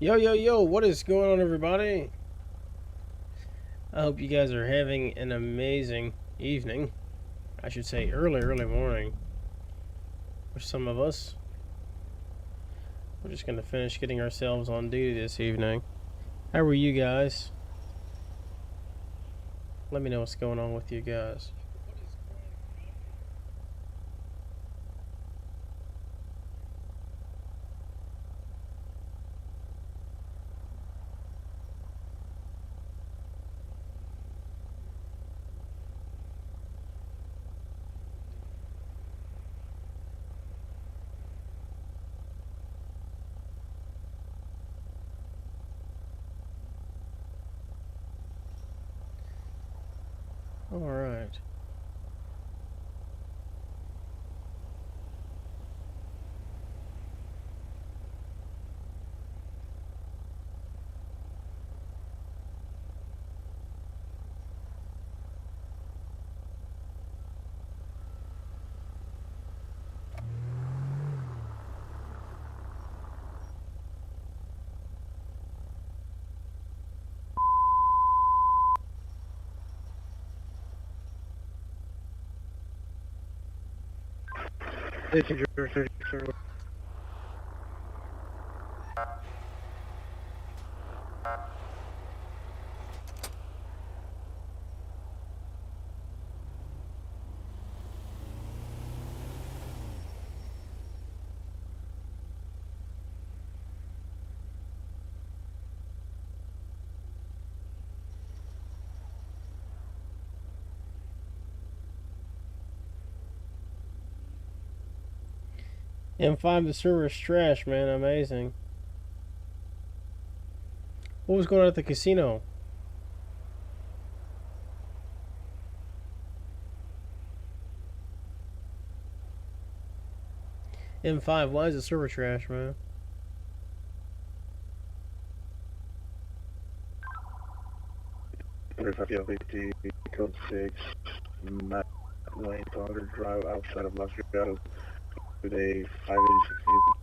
Yo, yo, yo, what is going on, everybody? I hope you guys are having an amazing evening. I should say early morning. For some of us, we're just going to finish getting ourselves on duty this evening. How are you guys? Let me know what's going on with you guys. Alright. This is your 36. M5, the server's trash, man. Amazing. What was going on at the casino? M5, why is the server trash, man? LPT, code 6, Matt Lane, Potter Drive, outside of Las Vegas, today, 586 vehicle.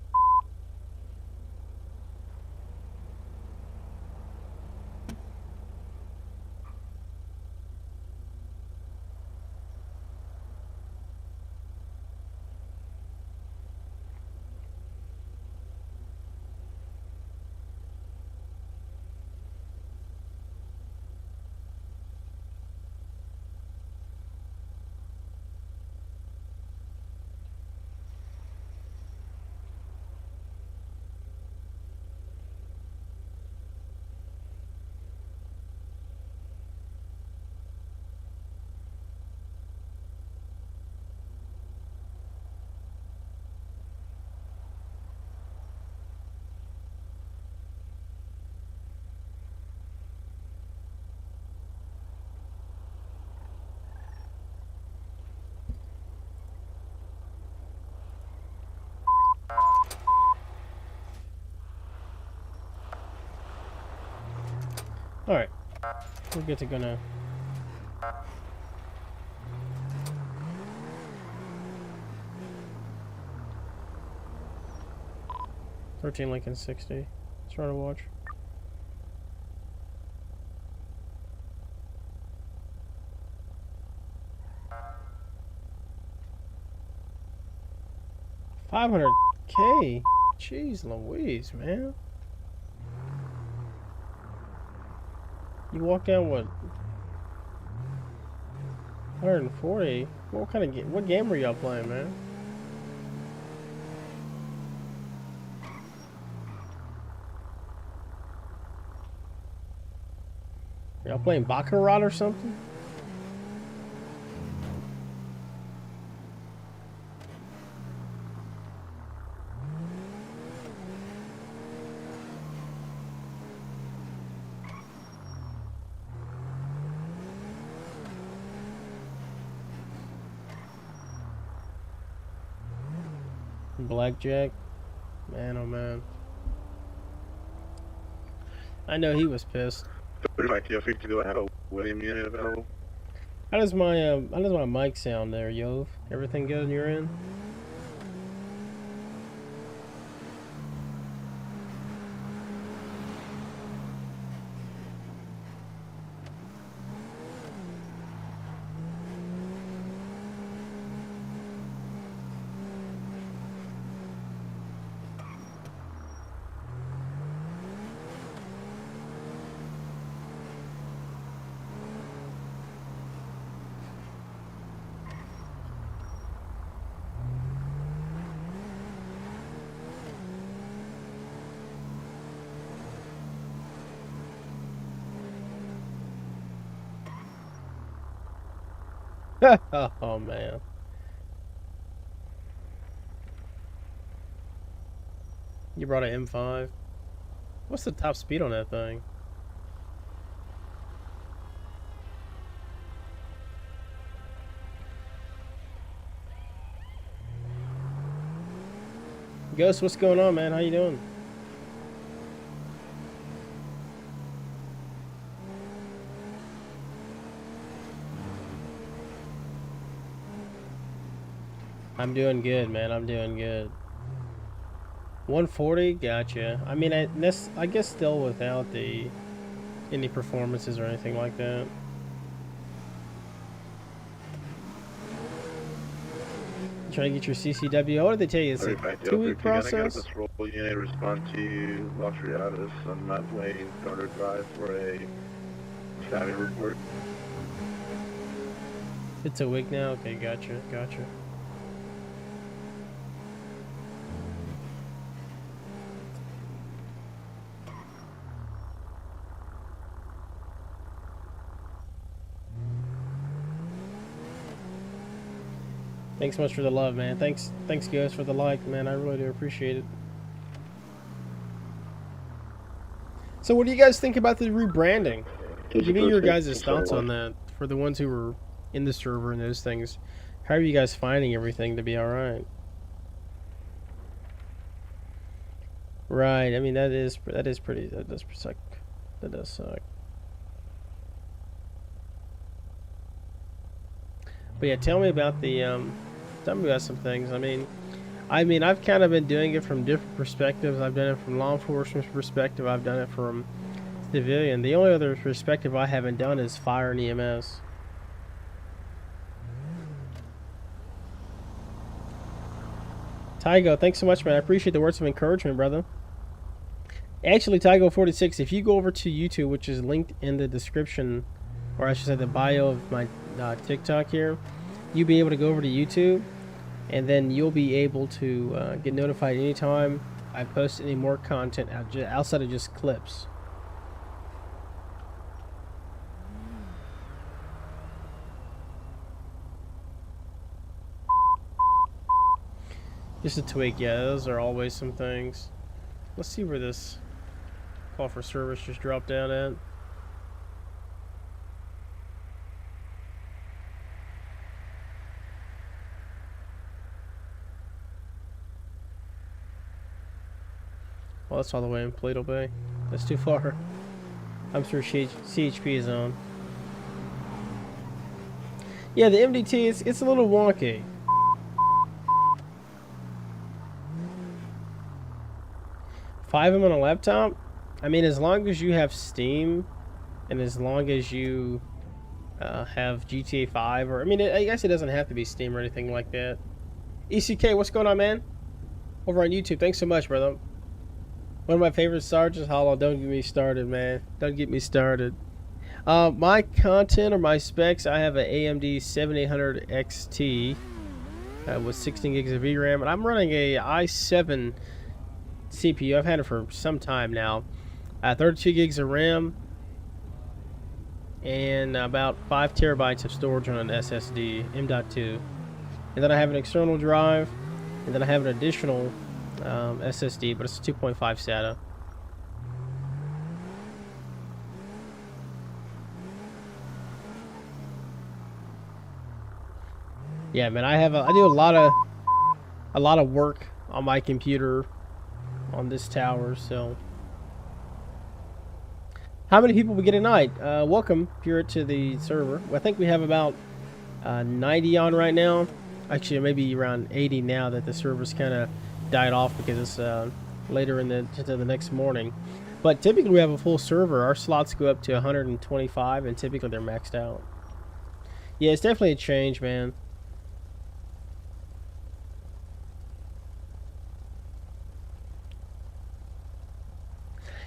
Alright. We're good to go now. $13 Lincoln 60. Try to watch. $500K? Jeez Louise, man. You walked down what? 140? What kind of game? What game were y'all playing, man? Y'all playing Baccarat or something? Blackjack? Man, oh man. I know he was pissed. 35 TL50, do I have a William unit available? How does my mic sound there, Yov? Everything good on your end? Oh man. You brought an M5. What's the top speed on that thing? Ghost, what's going on, man? How you doing? I'm doing good, man. I'm doing good. 140, gotcha. I mean, I guess still without the any performances or anything like that. You trying to get your CCW? What did they tell you? It's a 2-week process. This role unit respond to Los Riados on Matt Wayne Starter Drive for a status report. It's a week now. Okay, gotcha. Thanks so much for the love, man. Thanks, Ghost, for the like, man. I really do appreciate it. So, what do you guys think about the rebranding? Give me your guys' thoughts on that for the ones who were in the server and those things. How are you guys finding everything to be all right? Right. I mean, that does suck. That does suck. But yeah, tell me about some things. I mean, I've kind of been doing it from different perspectives. I've done it from law enforcement's perspective. I've done it from civilian. The only other perspective I haven't done is fire and EMS. Tygo, thanks so much, man. I appreciate the words of encouragement, brother. Actually, Tygo46, if you go over to YouTube, which is linked in the description, or I should say the bio of my TikTok here, you'll be able to go over to YouTube, and then you'll be able to get notified anytime I post any more content outside of just clips. Just a tweak, yeah, those are always some things. Let's see where this call for service just dropped down at. Well, that's all the way in Plato Bay. That's too far. I'm sure CHP is on. Yeah, the MDT, it's a little wonky. FiveM on a laptop? I mean, as long as you have Steam, and as long as you have GTA 5, or, I mean, I guess it doesn't have to be Steam or anything like that. ECK, what's going on, man? Over on YouTube, thanks so much, brother. One of my favorite sergeants, Hollow, don't get me started, man. Don't get me started. My content or my specs, I have an AMD 7800 XT with 16 gigs of VRAM, and I'm running a i7 CPU. I've had it for some time now. 32 gigs of RAM and about 5 terabytes of storage on an SSD, M.2. And then I have an external drive, and then I have an additional SSD, but it's a 2.5 SATA. Yeah, man, I do a lot of work on my computer on this tower. So, how many people we get tonight? Welcome, Pure, to the server. I think we have about 90 on right now. Actually, maybe around 80 now that the server's kind of died off because it's later into the next morning. But typically we have a full server. Our slots go up to 125, and typically they're maxed out. Yeah, it's definitely a change, man.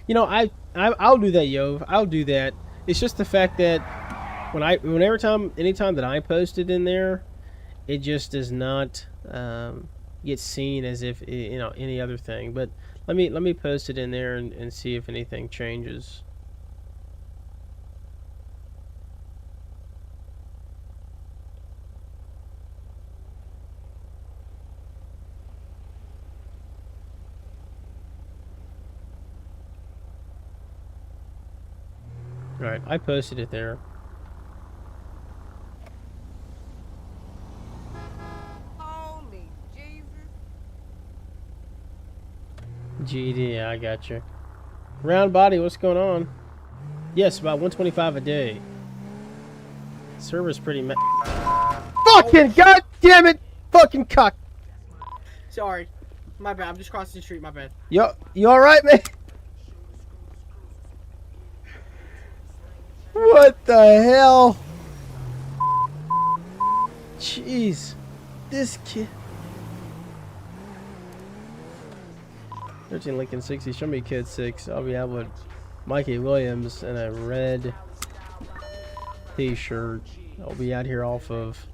You know, I'll do that, Yov. I'll do that. It's just the fact that anytime that I post it in there, it just does not get seen as if any other thing. But let me post it in there and see if anything changes. Alright, I posted it there. Holy Jesus. GD, I got you. Round body, what's going on? Yes, about 125 a day. Server's pretty Fucking god damn it! Fucking cock! Sorry. My bad. I'm just crossing the street. My bad. Yo, you alright, man? What the hell? Jeez. This kid. 13 Lincoln 60. Show me kid 6. I'll be out with Mikey Williams in a red t-shirt. I'll be out here off of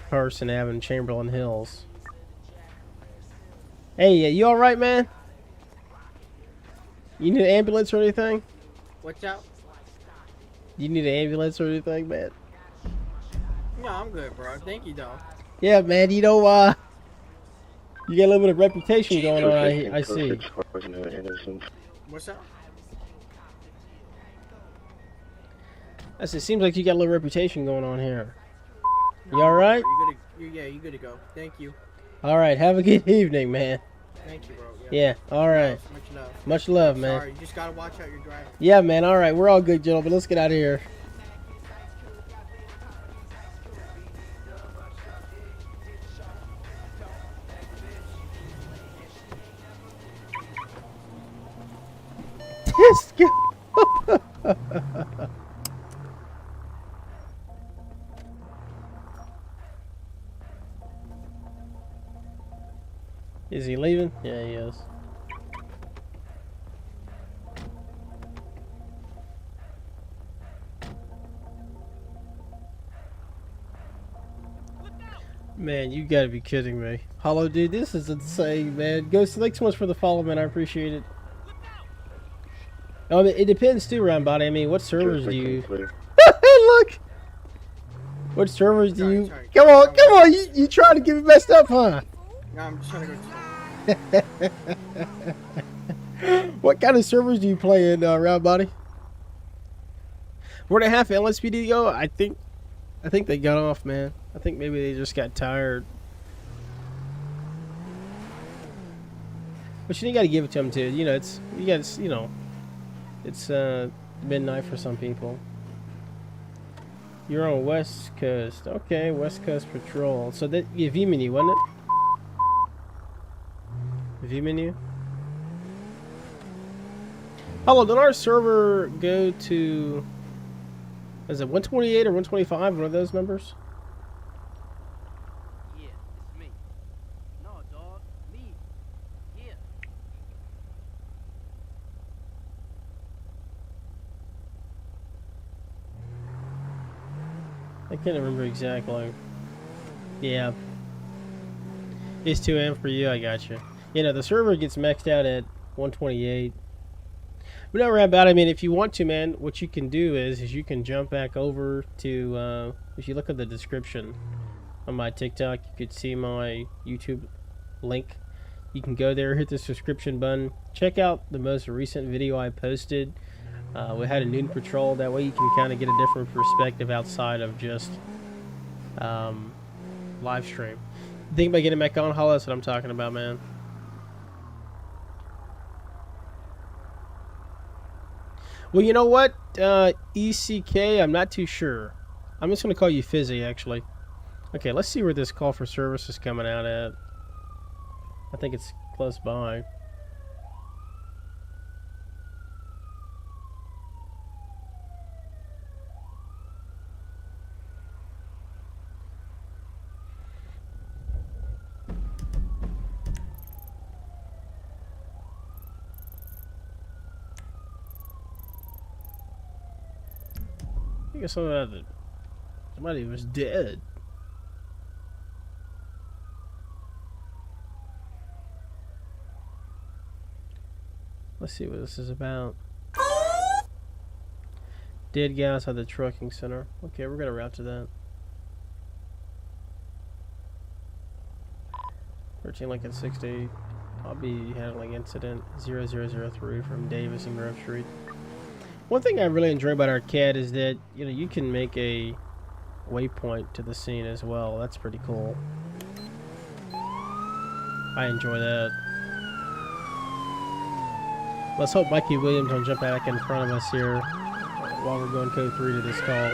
Carson Avenue, Chamberlain Hills. Hey, you alright, man? You need an ambulance or anything? What's up? You need an ambulance or anything, man? No, I'm good, bro. Thank you, though. Yeah, man, you know, you got a little bit of reputation going on, I see. What's up? I said, it seems like you got a little reputation going on here. You alright? You good to go. Thank you. Alright, have a good evening, man. Thank you, bro. Yeah, alright. Much love. Much love, man. Sorry, you just gotta watch out your driving. Yeah, man, alright. We're all good, gentlemen. Let's get out of here. This guy. Is he leaving? Yeah, he is. Man, you gotta be kidding me. Hollow, dude, this is insane, man. Ghost, thanks so much for the follow, man. I appreciate it. I mean, it depends too, Roundbody. I mean, what servers do you... Look! What servers do you... Sorry. Come on! You trying to get me messed up, huh? No, I'm just trying to go What kind of servers do you play in, Roundbody? Where'd half Lspd go? I think they got off, man. I think maybe they just got tired. But you got to give it to them too. You know, it's midnight for some people. You're on West Coast. Okay, West Coast Patrol. So that V menu, wasn't it? V menu. Hello, did our server go to? Is it 128 or 125? One of those numbers? Yeah, it's me. No, dog. Me. Yeah. I can't remember exactly. Yeah. It's 2M for you, I got you. You know, the server gets maxed out at 128. But no, Roundabout, I mean, if you want to, man, what you can do is you can jump back over to, if you look at the description on my TikTok, you could see my YouTube link. You can go there, hit the subscription button, check out the most recent video I posted. We had a noon patrol. That way you can kind of get a different perspective outside of just live stream. Think about getting back on, Hollow, that's what I'm talking about, man. Well, you know what? ECK, I'm not too sure. I'm just going to call you Fizzy, actually. Okay, let's see where this call for service is coming out at. I think it's close by. I guess somebody was dead. Let's see what this is about. Dead guy outside the trucking center. Okay, we're gonna route to that. 13 Lincoln 60. I'll be handling incident 0003 from Davis and Grove Street. One thing I really enjoy about our CAD is that, you know, you can make a waypoint to the scene as well. That's pretty cool. I enjoy that. Let's hope Mikey Williams don't jump back in front of us here while we're going code 3 to this call.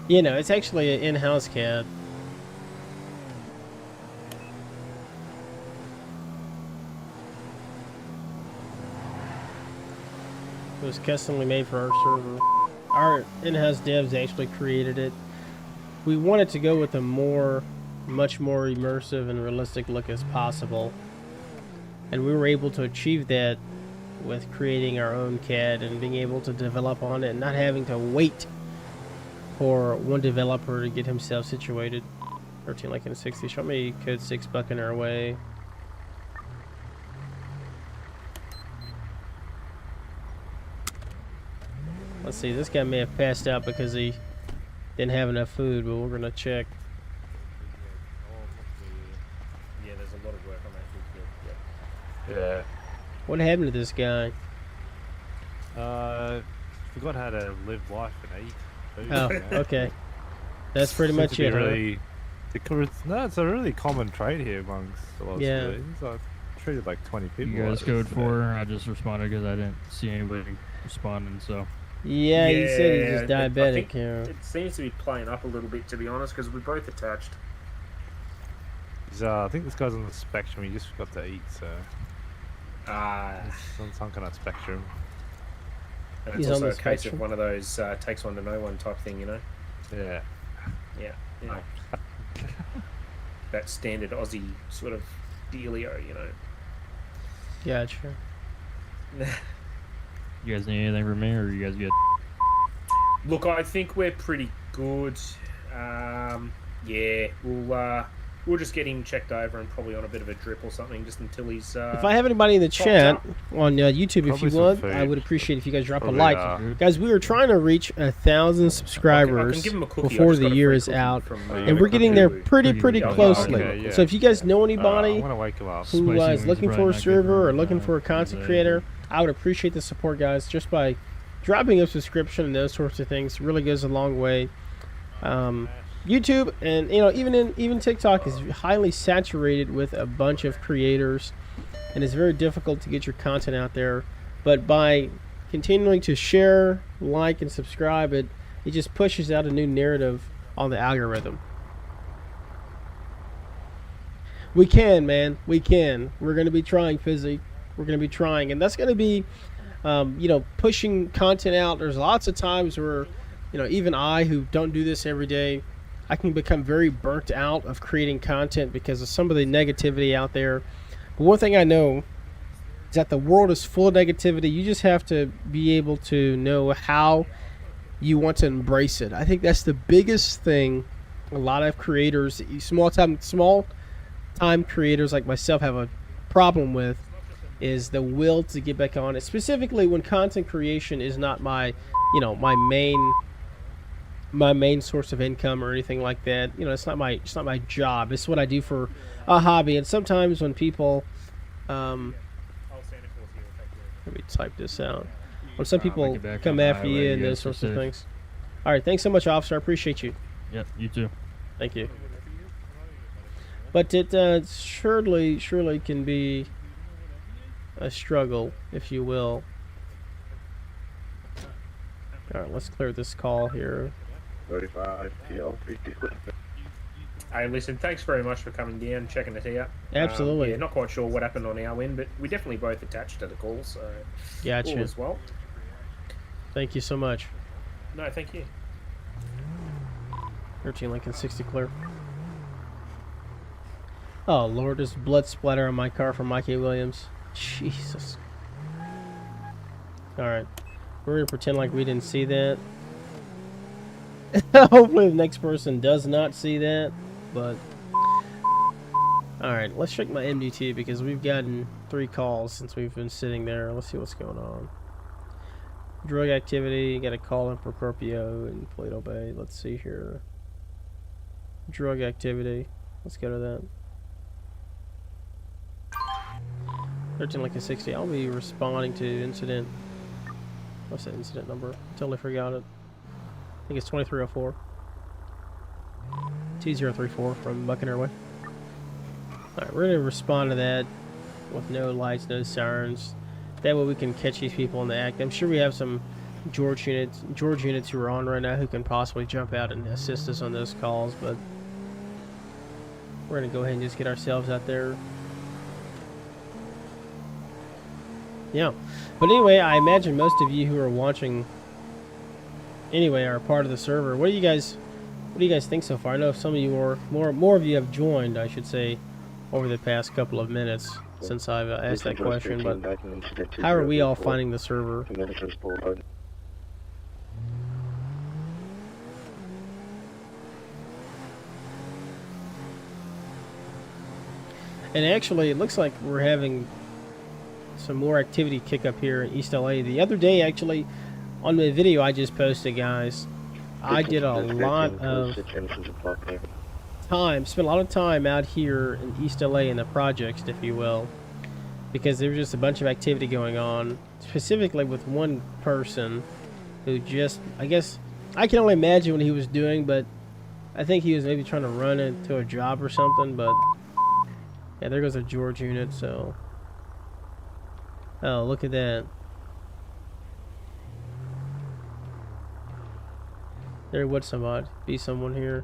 You know, it's actually an in-house CAD. It was customly made for our server. Our in-house devs actually created it. We wanted to go with a much more immersive and realistic look as possible. And we were able to achieve that with creating our own CAD and being able to develop on it and not having to wait for one developer to get himself situated. 13 like in 60. Show me code 6 bucking our way. Let's see, this guy may have passed out because he didn't have enough food, but we're gonna check. Yeah, there's a lot of work on that. Yeah. What happened to this guy? Forgot how to live life and eat. Food, Oh, you know? okay. That's pretty Seems much to be it, huh? really, no, it's a really common trait here amongst a lot of Yeah. civilians. I've treated like 20 people. You guys like code this 4. I just responded because I didn't see anybody responding. So Yeah, he said he's just I diabetic think here. it seems to be playing up a little bit, to be honest, because we're both attached. I think this guy's on the spectrum. He just forgot to eat, so Ah, it's on some kind of spectrum. and He's it's on also the a case spectrum. of one of those takes one to know one type thing, you know? Yeah. Yeah. That standard Aussie sort of dealio, you know? Gotcha. you guys need anything from me, or you guys good? Look, I think we're pretty good. Yeah, we'll just get him checked over and probably on a bit of a drip or something, just until he's. If I have anybody in the topped chat up. on YouTube, if Probably you some would, food. I would appreciate if you guys drop Probably, a like. Guys, we are trying to reach 1,000 I subscribers can give him a cookie. I before just the got a year free is cookie out, from, and we're getting there pretty Yeah, closely. okay, yeah. So if you guys know I'm anybody gonna wake him up. who Spicy is wings looking probably for a not good server for or looking for a content anxiety. creator, I would appreciate the support, guys, just by dropping a subscription and those sorts of things. It really goes a long way. YouTube and even TikTok is highly saturated with a bunch of creators, and it's very difficult to get your content out there. But by continuing to share, like, and subscribe, it just pushes out a new narrative on the algorithm. We can, man. We can. We're going to be trying, Fizzy. We're going to be trying, and that's going to be, pushing content out. There's lots of times where, even I, who don't do this every day, I can become very burnt out of creating content because of some of the negativity out there. But one thing I know is that the world is full of negativity. You just have to be able to know how you want to embrace it. I think that's the biggest thing a lot of creators, small time creators like myself, have a problem with, is the will to get back on it. Specifically when content creation is not my main source of income or anything like that. It's not my job. It's what I do for a hobby. And sometimes when people let me type this out. When some people get back come on the after you highway, and you those guys sorts stay of safe. things. All right, thanks so much, officer. I appreciate you. Yep, you too. Thank you. But it surely can be a struggle, if you will. All right, let's clear this call here. 35 TL 50. Hey, listen, thanks very much for coming down, checking it out. Absolutely. Yeah, not quite sure what happened on our end, but we definitely both attached to the call, so all Gotcha. as well. Thank you so much. No, thank you. 13 Lincoln 60 clear. Oh Lord, there's blood splatter on my car from Mikey Williams. Jesus. Alright. We're gonna pretend like we didn't see that. Hopefully the next person does not see that. But alright, let's check my MDT because we've gotten 3 calls since we've been sitting there. Let's see what's going on. Drug activity, got a call in for Procopio in Plato Bay. Let's see here. Drug activity. Let's go to that. 13 Lincoln 60. I'll be responding to incident. What's that incident number? Totally forgot it. I think it's 2304. T034 from Buccaneer Way. Alright, we're going to respond to that with no lights, no sirens. That way we can catch these people in the act. I'm sure we have some George units who are on right now who can possibly jump out and assist us on those calls, but we're going to go ahead and just get ourselves out there. Yeah. But anyway, I imagine most of you who are watching anyway are part of the server. What do you guys think so far? I know some of you are more of you have joined, I should say, over the past couple of minutes since I've asked that question, but how are we all finding the server? And actually, it looks like we're having some more activity kick up here in East LA. The other day, actually, on the video I just posted, guys, I did a lot of time, spent a lot of time out here in East LA in the projects, if you will, because there was just a bunch of activity going on, specifically with one person who just, I guess, I can only imagine what he was doing, but I think he was maybe trying to run into a job or something, but yeah, there goes a George unit, so. Oh, look at that. There would be someone here.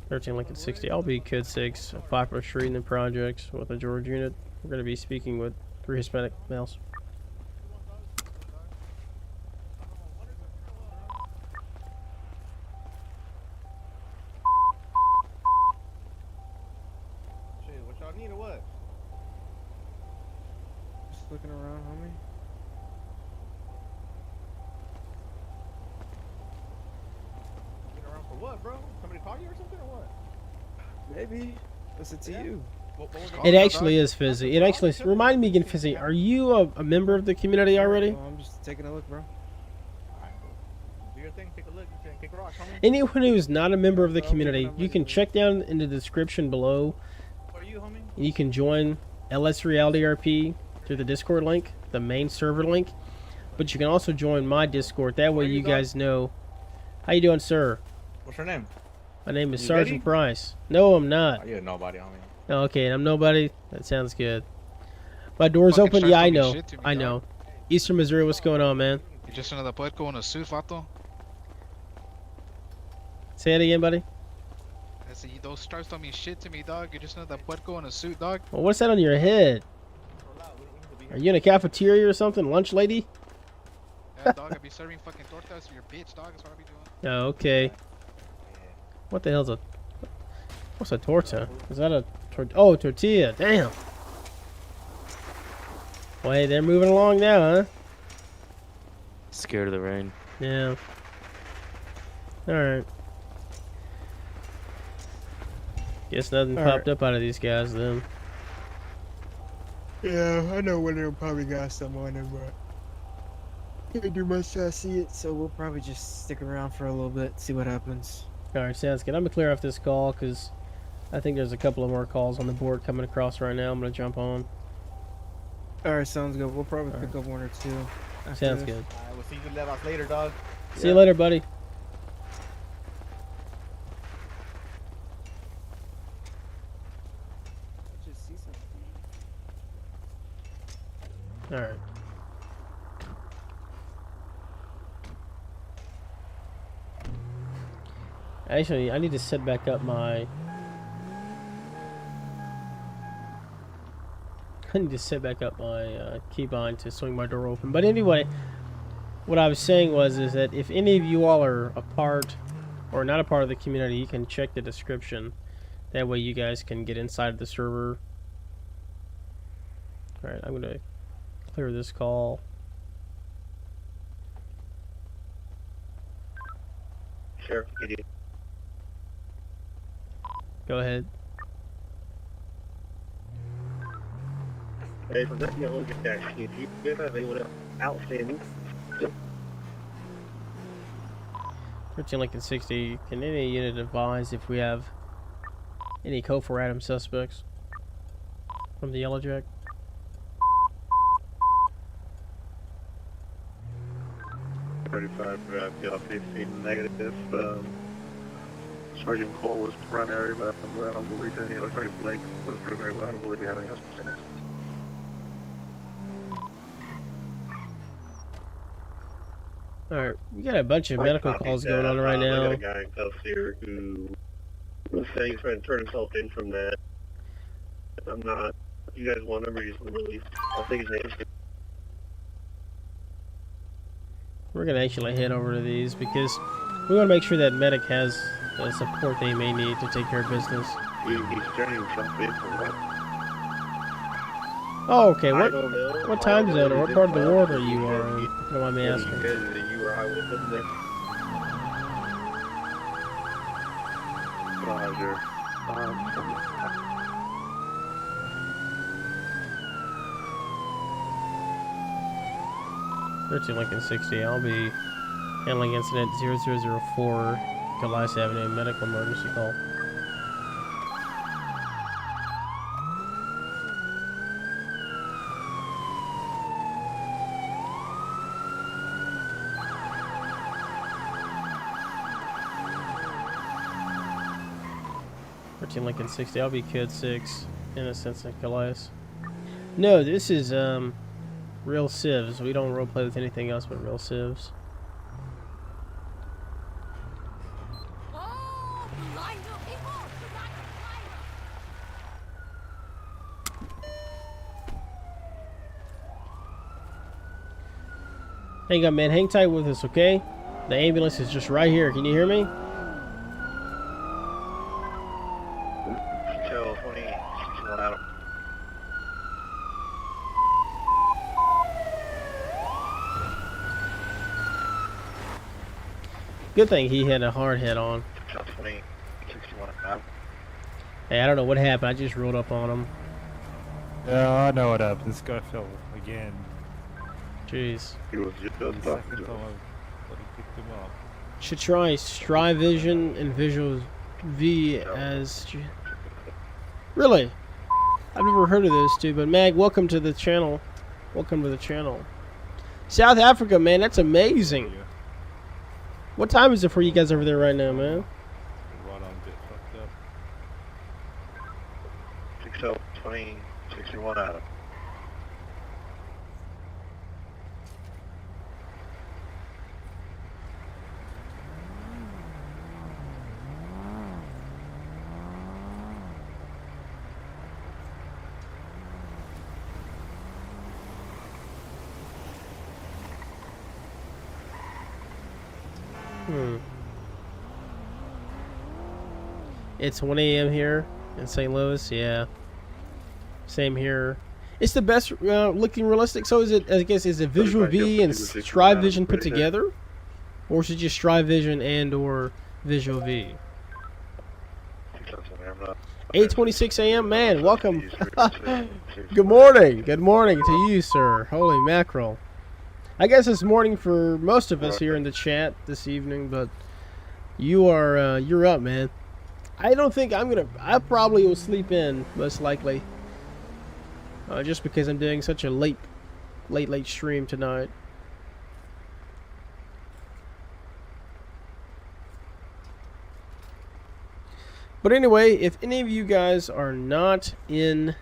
(13 Lincoln 60). I'll be Kid 6, a popular street in the projects with a George unit. We're going to be speaking with 3 Hispanic males. Need or what? Just looking around, homie. Looking around for what, bro? Somebody call you or something or what? Maybe. Listen to you. It actually is Fizzy. It actually remind me again, Fizzy. Are you a member of the community already? Well, I'm just taking a look, bro. Alright, do your thing. Take a look. You can kick rocks, homie. Anyone who is not a member of the community, you can check down in the description below. What are you, homie? You can join LS Reality RP through the Discord link, the main server link. But you can also join my Discord. That way you guys know. How you doing, sir? What's your name? My name is You Sergeant ready? Price. No, I'm not. Oh, you're nobody, homie. Oh, okay, and I'm nobody. That sounds good. My door's Fucking open. Yeah, I start know. talking shit to me, I dog. know. Eastern Missouri, what's going on, man? You just another puerco in a suit, vato? Say it again, buddy. I said, those stripes don't mean shit to me, dog. You're just another puerco in a suit, dog. Well, what's that on your head? Are you in a cafeteria or something? Lunch lady? Yeah, dog, I be serving fucking tortas for your bitch, dog. That's what I be doing. Oh, okay. What the hell's a... What's a torta? Is that a... Oh, tortilla. Damn. Well, hey, they're moving along now, huh? Scared of the rain. Yeah. Alright. Guess nothing popped up out of these guys then. Yeah, I know one of them probably got something on them, but can't do much till I see it, so we'll probably just stick around for a little bit, see what happens. Alright, sounds good. I'm gonna clear off this call because I think there's a couple of more calls on the board coming across right now. I'm gonna jump on. Alright, sounds good. We'll probably pick up 1 or 2. after Sounds this. good. Alright, we'll see you let off later, dog. See you later, buddy. Just see something. Alright. Actually, I need to set back up my... I need to set back up my keybind to swing my door open. But anyway, what I was saying is that if any of you all are a part or not a part of the community, you can check the description. That way you guys can get inside the server. Alright, I'm going to clear this call. Sheriff, Go ahead. hey, from that yellow gas, if you have anyone else outstanding, 13 Lincoln 60. Can any unit advise if we have any code for Adam suspects from the Yellow Jack? yeah, 15 negative. Sergeant Cole was primary, but I don't believe any. Sergeant Blake was primary, but I don't believe we have any hospitals. Alright, we got a bunch of medical calls going on right now. I got a guy in cuffs here who was saying he's trying to turn himself in from that. I'm not. If you guys want him, he's released. I think his name's. We're going to actually head over to these because we want to make sure that medic has the support they may need to take care of business. He's turning himself in from what? Oh, okay. I don't know. What time zone or what part of the world are you in? If you don't mind me asking. You were eyewitness there. Roger. 13 Lincoln 60. I'll be handling incident 0004 Goliath Avenue, medical emergency call. Lincoln 60. I'll be Kid 6, Innocence and Goliath. No, this is real civs. We don't roleplay with anything else but real civs. Hang on, man. Hang tight with us, okay? The ambulance is just right here. Can you hear me? Good thing he had a hard head on. Hey, I don't know what happened. I just rolled up on him. Yeah, I know what happened. This guy fell again. Jeez. He was just Second time I bloody picked him up. Should try Strive Vision and Visual V as... Really? I've never heard of those two, but Mag, welcome to the channel. Welcome to the channel. South Africa, man, that's amazing. What time is it for you guys over there right now, man? Right on, bit fucked up. 6020, 61 Adam. It's 1 a.m. here in St. Louis. Yeah, same here. It's the best looking realistic. So is it? I guess is it Visual V and Strive Vision put together, or is it just Strive Vision and or Visual V? 8:26 a.m. Man, welcome. Good morning. Good morning to you, sir. Holy mackerel. I guess it's morning for most of us here in the chat this evening, but you are you're up, man. I don't think I'm gonna. I probably will sleep in most likely, just because I'm doing such a late stream tonight. But anyway, if any of you guys are not in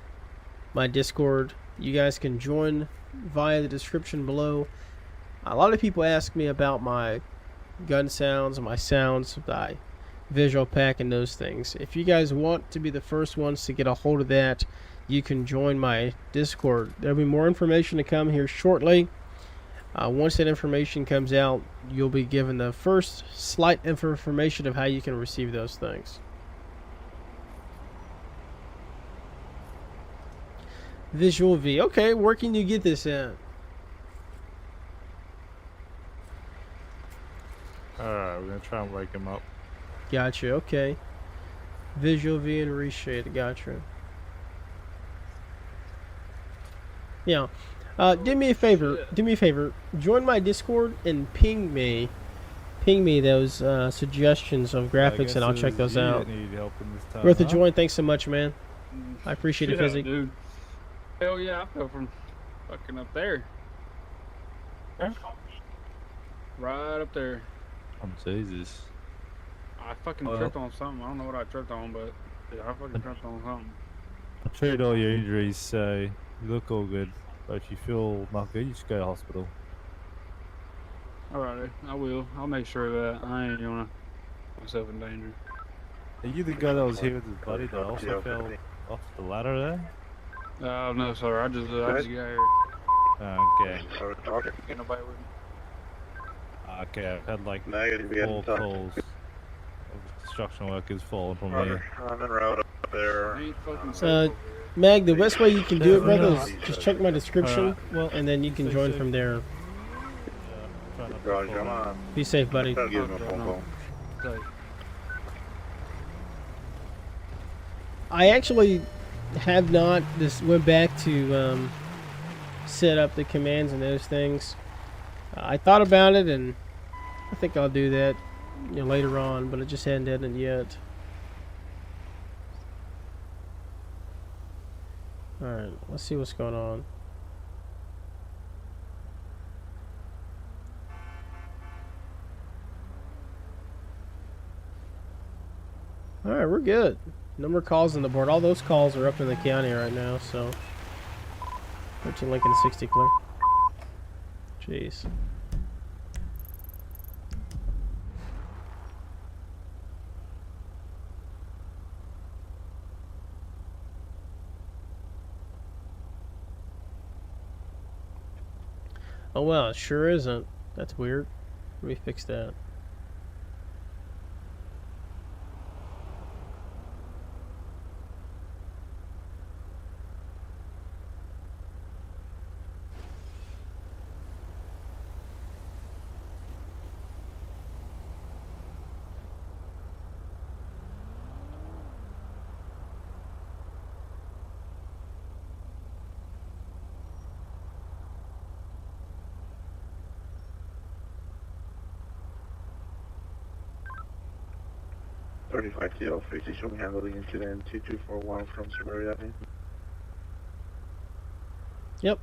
my Discord, you guys can join via the description below. A lot of people ask me about my gun sounds and my sounds that I visual pack and those things. If you guys want to be the first ones to get a hold of that, you can join my Discord. There'll be more information to come here shortly. Once that information comes out, you'll be given the first slight information of how you can receive those things. Visual V. Okay, where can you get this at? Alright, we're gonna try and wake him up. Gotcha, okay. Visual V and reshade, gotcha. Yeah. Do me a favor. Join my Discord and ping me those suggestions of graphics, and I'll check those out. Need help in this time, Worth a huh? join. Thanks so much, man. I appreciate it, Fizzy. Dude. Hell yeah, I fell from fucking up there. Right up there. Oh, Jesus. I fucking tripped on something. I don't know what I tripped on, but yeah, I fucking tripped on something. I treated all your injuries, so you look all good. But if you feel not good, you should go to hospital. Alrighty, I will. I'll make sure of that. I ain't gonna put myself in danger. Are you the guy that was here with his buddy that also fell off the ladder there? No, sir. I just got here. Okay. Ain't nobody with me. Okay, I've had like Negative, we 4 hadn't touched. calls of construction workers falling from Running here. route up there. Ain't fucking safe over here. Mag, the best way you can do it, brother, is Yeah. just check my description, and then you can join from there. Roger, I'm on. Be safe, buddy. I'll give him a phone call. Safe. I actually have not went back to set up the commands and those things. I thought about it, and I think I'll do that, later on, but I just hadn't done it yet. All right, let's see what's going on. All right, we're good. No more calls on the board. All those calls are up in the county right now, so 13 Lincoln 60 clear. Jeez. Oh well, it sure isn't. That's weird. Let me fix that. TL 50, show me handling incident 2241 from Subaru Avenue. Yep.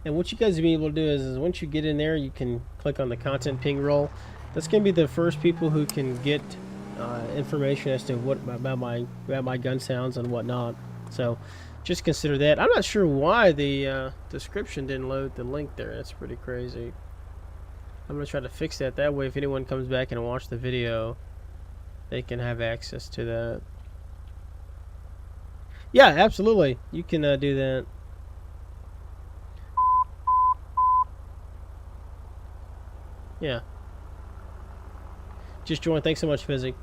And what you guys will be able to do is once you get in there, you can click on the content ping roll. That's going to be the first people who can get information as to what about my gun sounds and whatnot. So just consider that. I'm not sure why the description didn't load the link there. That's pretty crazy. I'm going to try to fix that. That way, if anyone comes back and watch the video, they can have access to that. Yeah, absolutely. You can do that. Yeah. Just join. Thanks so much, Fizzy.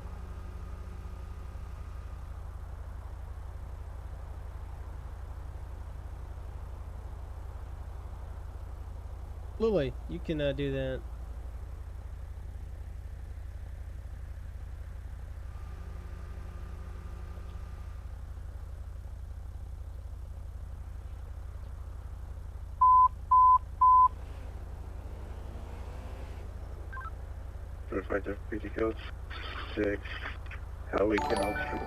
Absolutely. You can do that. Fighter PT code 6, Howie Canal Street.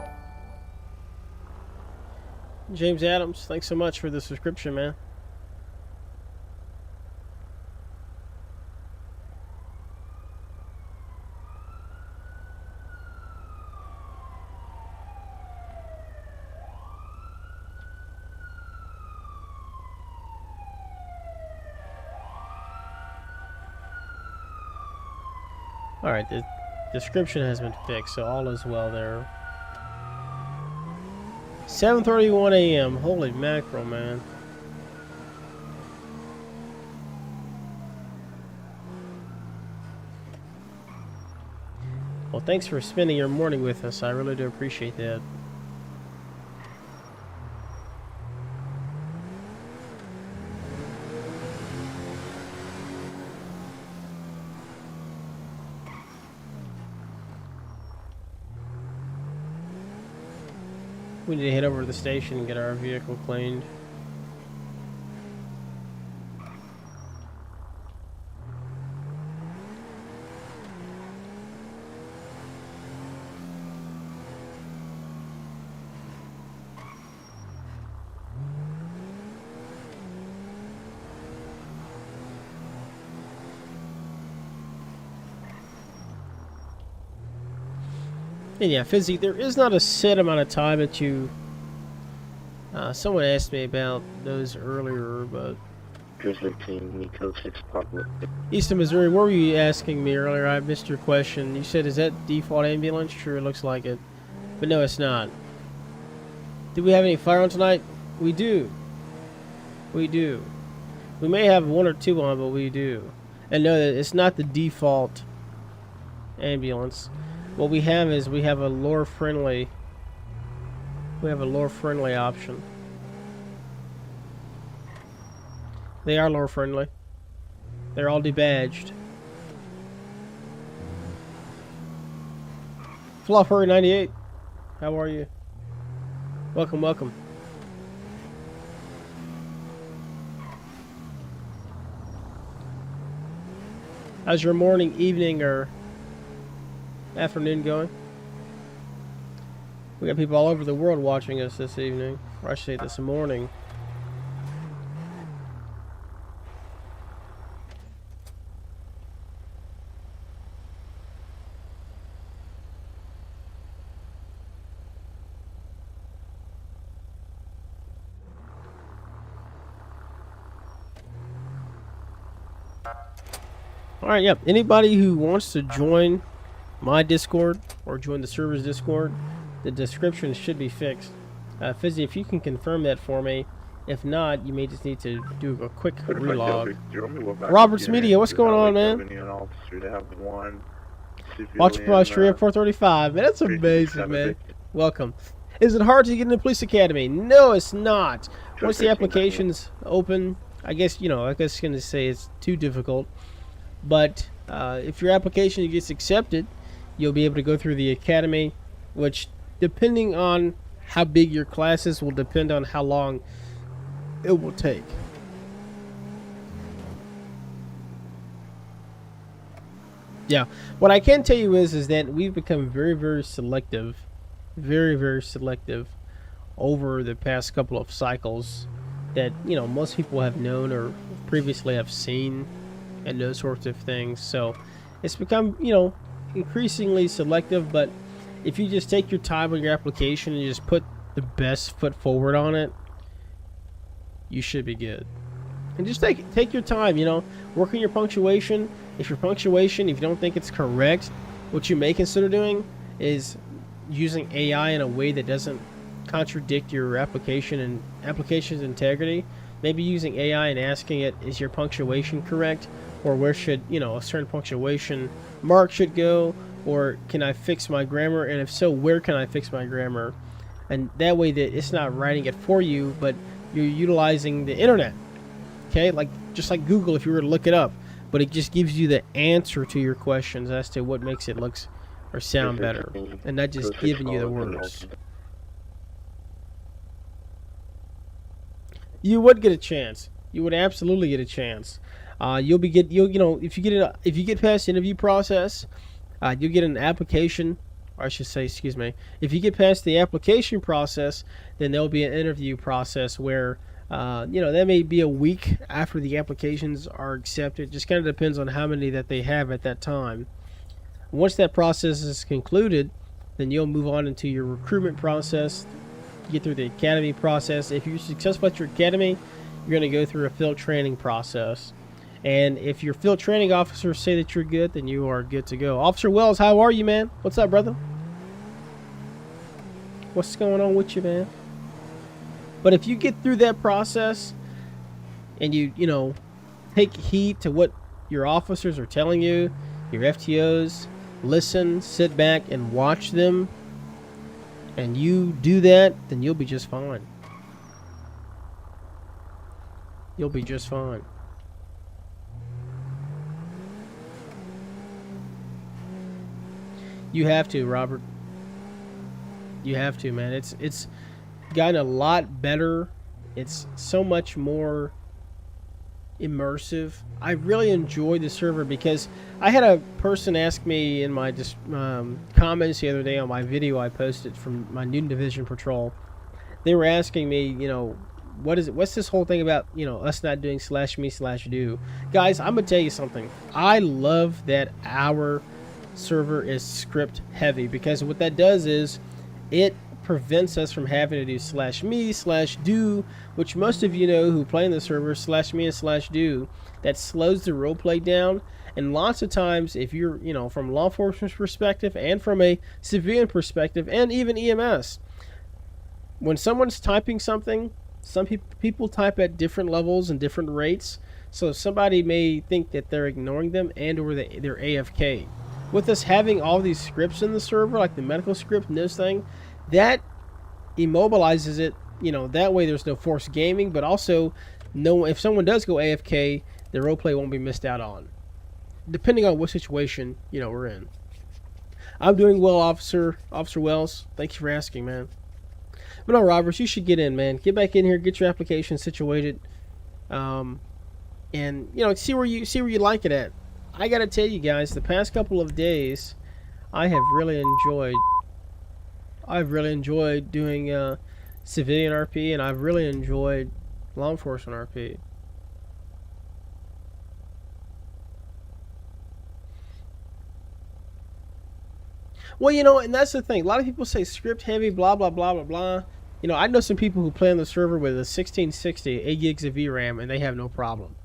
James Adams, thanks so much for the subscription, man. Alright, description has been fixed, so all is well there. 7:31 a.m. Holy mackerel, man. Well, thanks for spending your morning with us. I really do appreciate that. We need to head over to the station and get our vehicle cleaned. And yeah, Fizzy, there is not a set amount of time that you... someone asked me about those earlier, but... Grizzly Team, Nico 6 Pablo. Easton, Missouri, what were you asking me earlier? I missed your question. You said, is that default ambulance? Sure, it looks like it. But no, it's not. Do we have any fire on tonight? We do. We do. We may have one or two on, but we do. And no, it's not the default ambulance. What we have is we have a lore friendly option. They are lore friendly. They're all debadged. Fluffer 98, how are you? Welcome, welcome. How's your morning, evening, or afternoon going? We got people all over the world watching us this evening, or I should say this morning. Alright, yep. Anybody who wants to join my Discord or join the server's Discord, the description should be fixed. Fizzy, if you can confirm that for me. If not, you may just need to do a quick relog. Roberts Media, what's going on, man? Watch Price Tree at 435. Man, that's amazing, man. Welcome. Is it hard to get into the police academy? No, it's not. Once the application's open, I guess, you know, I guess I'm going to say it's too difficult. But if your application gets accepted, you'll be able to go through the academy, which, depending on how big your class is, will depend on how long it will take. Yeah, what I can tell you is that we've become very, very selective, very selective over the past couple of cycles that, you know, most people have known or previously have seen and those sorts of things. So it's become, you know, increasingly selective, but if you just take your time on your application and you just put the best foot forward on it, you should be good. And just take your time, you know, work on your punctuation. If your punctuation, if you don't think it's correct, what you may consider doing is using AI in a way that doesn't contradict your application and application's integrity. Maybe using AI and asking it, is your punctuation correct? Or where should, you know, a certain punctuation mark should go? Or can I fix my grammar? And if so, where can I fix my grammar? And that way that it's not writing it for you, but you're utilizing the internet. Okay, like just like Google if you were to look it up. But it just gives you the answer to your questions as to what makes it look or sound better. And not just giving you the words. You would get a chance. You would absolutely get a chance. You know, if you get past the interview process, you'll get an application, or I should say, excuse me. If you get past the application process, then there'll be an interview process where, you know, that may be a week after the applications are accepted. Just kind of depends on how many that they have at that time. Once that process is concluded, then you'll move on into your recruitment process, get through the academy process. If you're successful at your academy, you're going to go through a field training process. And if your field training officers say that you're good, then you are good to go. Officer Wells, how are you, man? What's up, brother? What's going on with you, man? But if you get through that process and you know, take heed to what your officers are telling you, your FTOs, listen, sit back and watch them, and you do that, then you'll be just fine. You'll be just fine. You have to, Robert. You have to, man. It's gotten a lot better. It's so much more immersive. I really enjoy the server because I had a person ask me in my comments the other day on my video I posted from my Newton Division patrol. They were asking me, you know, what's this whole thing about, you know, us not doing /me/do. Guys, I'm gonna tell you something. I love that our server is script heavy, because what that does is it prevents us from having to do /me/do, which most of you know who play in the server, /me and /do. That slows the roleplay down. And lots of times, if you're, you know, from law enforcement's perspective and from a civilian perspective and even EMS, when someone's typing something, some people type at different levels and different rates, so somebody may think that they're ignoring them and or they're AFK. With us having all these scripts in the server, like the medical script and this thing, that immobilizes it. You know, that way there's no forced gaming, but also if someone does go AFK, their roleplay won't be missed out on, depending on what situation, you know, we're in. I'm doing well, Officer Wells. Thank you for asking, man. But no, Roberts, you should get in, man. Get back in here, get your application situated, and you know, see where you like it at. I gotta tell you guys, the past couple of days, I've really enjoyed doing civilian RP, and I've really enjoyed law enforcement RP. Well, you know, and that's the thing. A lot of people say script heavy, blah, blah, blah, blah, blah. You know, I know some people who play on the server with a 1660, 8 gigs of VRAM, and they have no problem.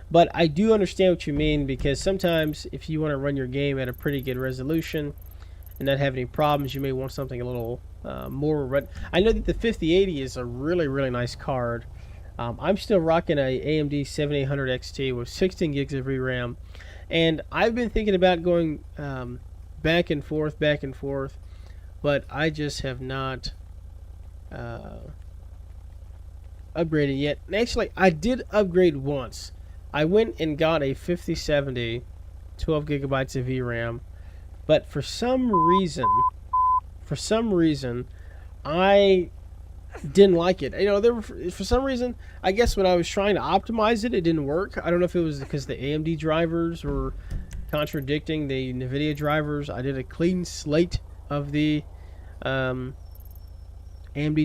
But I do understand what you mean, because sometimes if you want to run your game at a pretty good resolution and not have any problems, you may want something a little more. I know that the 5080 is a really, really nice card. I'm still rocking a AMD 7800 XT with 16 gigs of VRAM, and I've been thinking about going back and forth, but I just have not upgraded yet. And actually, I did upgrade once. I went and got a 5070, 12 gigabytes of VRAM, but for some reason, I didn't like it. You know, for some reason, I guess when I was trying to optimize it, it didn't work. I don't know if it was because the AMD drivers were contradicting the NVIDIA drivers. I did a clean slate of the AMD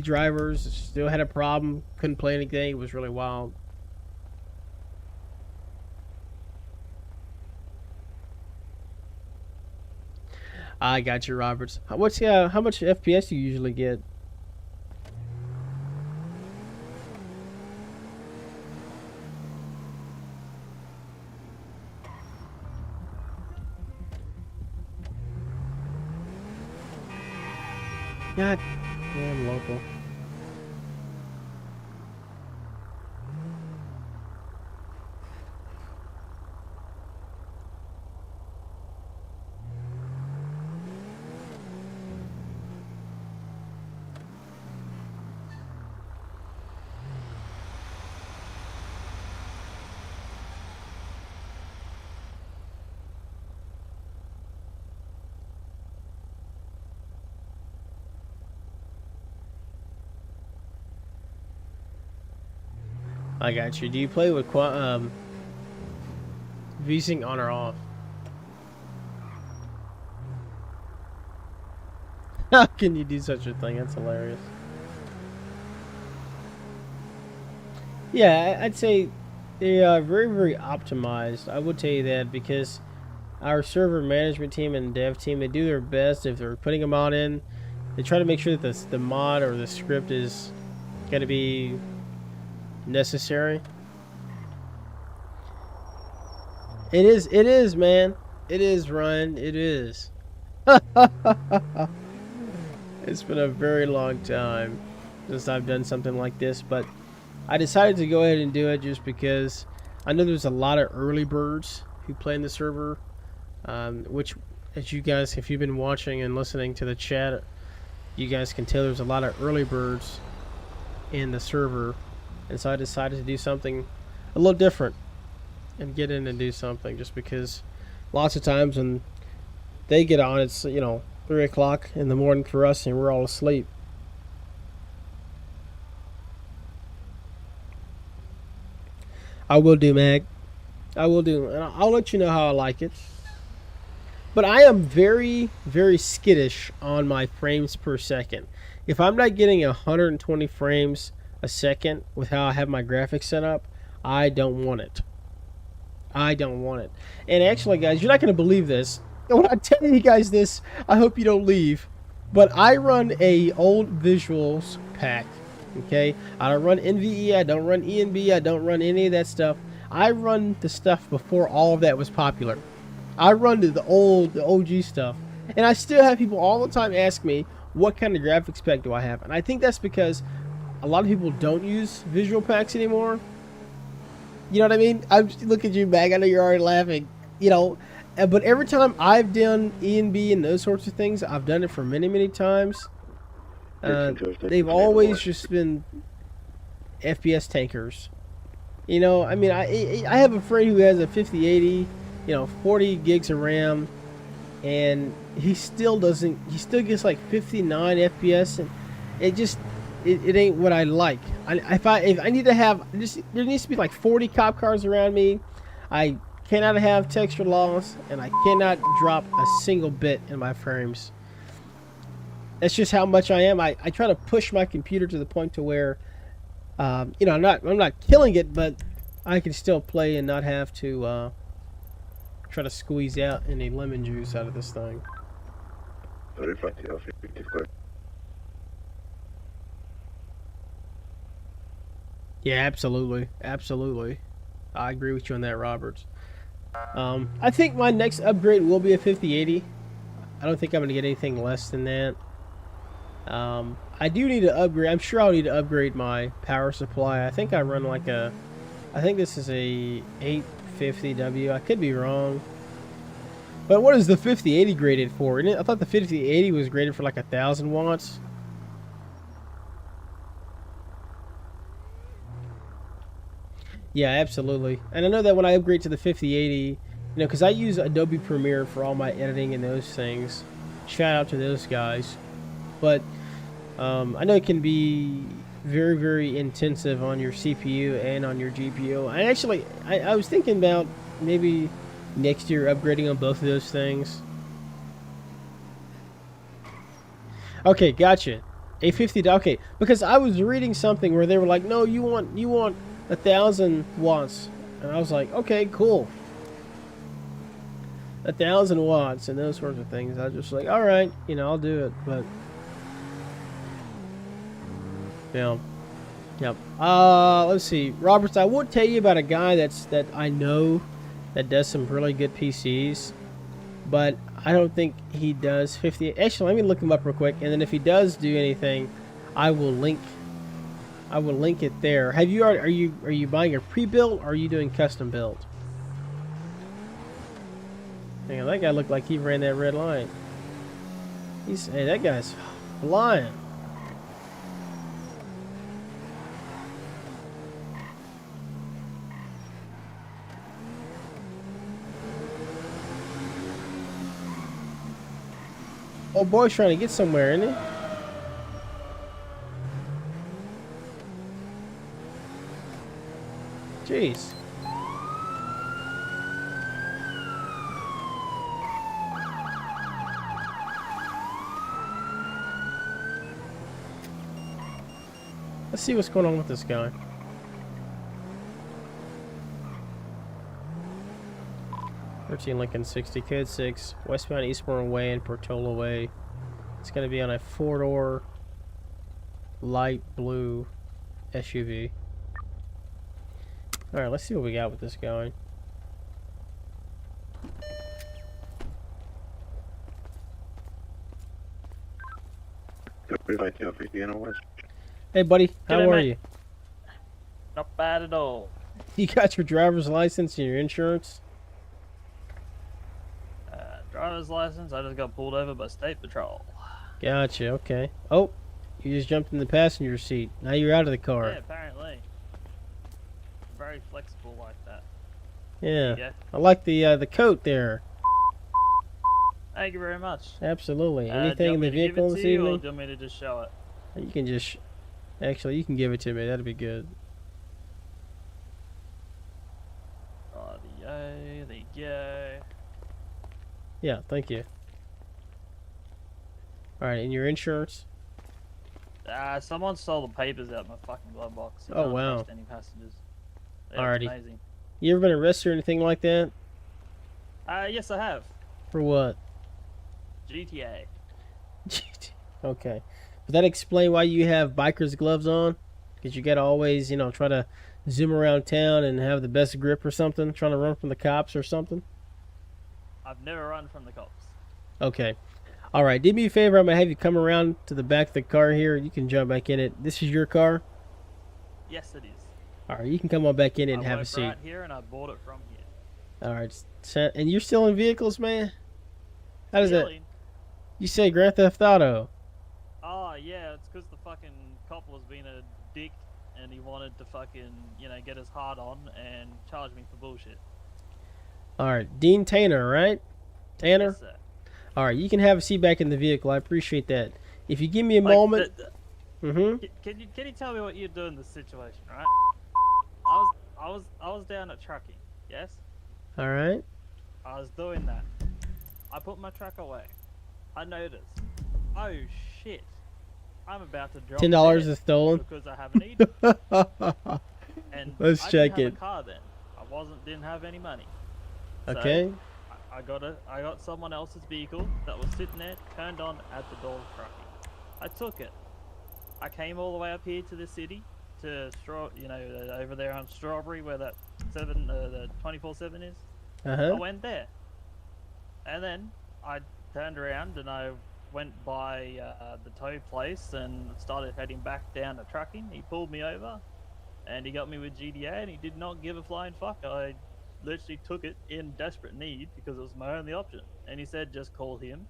drivers. Still had a problem. Couldn't play anything. It was really wild. I got you, Roberts. How much FPS do you usually get? God damn local. I got you. Do you play with V-Sync on or off? How can you do such a thing? That's hilarious. Yeah, I'd say they are very, very optimized. I would tell you that, because our server management team and dev team, they do their best. If they're putting a mod in, they try to make sure that the mod or the script is going to be necessary. It is, man. It is, Ryan. It is. It's been a very long time since I've done something like this, but I decided to go ahead and do it just because I know there's a lot of early birds who play in the server, which, as you guys, if you've been watching and listening to the chat, you guys can tell there's a lot of early birds in the server, and so I decided to do something a little different and get in and do something, just because lots of times when they get on, it's 3 o'clock in the morning for us and we're all asleep. I will do, Mag. I will do, and I'll let you know how I like it. But I am very, very skittish on my frames per second. If I'm not getting 120 frames a second with how I have my graphics set up, I don't want it. I don't want it. And actually, guys, you're not going to believe this. And when I tell you guys this, I hope you don't leave. But I run a old visuals pack. Okay? I don't run NVE, I don't run ENB, I don't run any of that stuff. I run the stuff before all of that was popular. I run the OG stuff. And I still have people all the time ask me, what kind of graphics pack do I have? And I think that's because a lot of people don't use visual packs anymore. You know what I mean? Look at you, Mag. I know you're already laughing. But every time I've done ENB and those sorts of things, I've done it for many, many times. They've always just been FPS tankers. I mean, I have a friend who has a 5080, 40 gigs of RAM, and he still gets like 59 FPS, and it ain't what I like. If I need to have, there needs to be like 40 cop cars around me. I cannot have texture loss, and I cannot drop a single bit in my frames. That's just how much I am. I try to push my computer to the point to where, I'm not killing it, but I can still play and not have to try to squeeze out any lemon juice out of this thing. Yeah, absolutely. Absolutely. I agree with you on that, Roberts. I think my next upgrade will be a 5080. I don't think I'm going to get anything less than that. I do need to upgrade. I'm sure I'll need to upgrade my power supply. I think I run like I think this is a 850W. I could be wrong. But what is the 5080 graded for? I thought the 5080 was graded for like 1,000 watts. Yeah, absolutely. And I know that when I upgrade to the 5080, because I use Adobe Premiere for all my editing and those things. Shout out to those guys. But I know it can be very, very intensive on your CPU and on your GPU. I was thinking about maybe next year upgrading on both of those things. Okay, gotcha. A 50. Okay, because I was reading something where they were like, no, you want 1,000 watts, and I was like, okay, cool. 1,000 watts and those sorts of things. I was just like, all right, I'll do it. But yeah. Let's see, Roberts. I would tell you about a guy that I know that does some really good PCs, but I don't think he does 50. Actually, let me look him up real quick, and then if he does do anything, I will link it there. Are you buying a pre-built or are you doing custom build? Hang on, that guy looked like he ran that red line. Hey, that guy's flying. Old boy's trying to get somewhere, isn't he? Jeez. Let's see what's going on with this guy. Lincoln 60, code 6, westbound Eastbourne Way and Portola Way. It's going to be on a 4-door light blue SUV. Alright, let's see what we got with this guy. Hey, buddy. How G'day, are mate. you? Not bad at all. You got your driver's license and your insurance? Driver's license, I just got pulled over by State Patrol. Gotcha. Okay. Oh, you just jumped in the passenger seat. Now you're out of the car. Yeah, apparently. Very flexible like that. Yeah. There you I like the coat there. Thank you very much. Absolutely. Do Anything you in want the me to give vehicle it this to you, or evening? do you want me to just show it? You can just... Actually, you can give it to me. That'd be good. Rightio, there you go. Yeah, thank you. Alright, and your insurance? Someone stole the papers out of my fucking glove box. I Oh, can't wow. trust any passengers. Yeah, Alrighty. it's amazing. You ever been arrested or anything like that? Yes, I have. For what? GTA. Okay. Does that explain why you have biker's gloves on? Because you gotta always, try to zoom around town and have the best grip or something? Trying to run from the cops or something? I've never run from the cops. Okay. Alright, do me a favor. I'm gonna have you come around to the back of the car here. You can jump back in it. This is your car? Yes, it is. Alright, you can come on back in it and I have a work seat. right here, and I bought it from here. Alright. And you're still in vehicles, man? How does that... Really? You say Grand Theft Auto. Oh, yeah, it's because the fucking cop was being a dick, and he wanted to fucking, get his heart on and charge me for bullshit. Alright, Dean Tanner, right? Tanner? Yes, sir. Alright, you can have a seat back in the vehicle. I appreciate that. If you give me a Like, moment... Mm-hmm. Can you tell me what you do in this situation, right? I was down at trucking, yes? Alright. I was doing that. I put my truck away. I noticed. Oh shit! I'm about to drop $10 dead is stolen. because I haven't eaten. And Let's I check didn't it. have a car then. I didn't have any money. Okay. So I got someone else's vehicle that was sitting there, turned on at the door of trucking. I took it. I came all the way up here to the city, to over there on Strawberry where that the 24/7 is. Uh-huh. I went there, and then I turned around and I went by the tow place and started heading back down to trucking. He pulled me over, and he got me with GDA, and he did not give a flying fuck. I literally took it in desperate need because it was my only option, and he said just call him,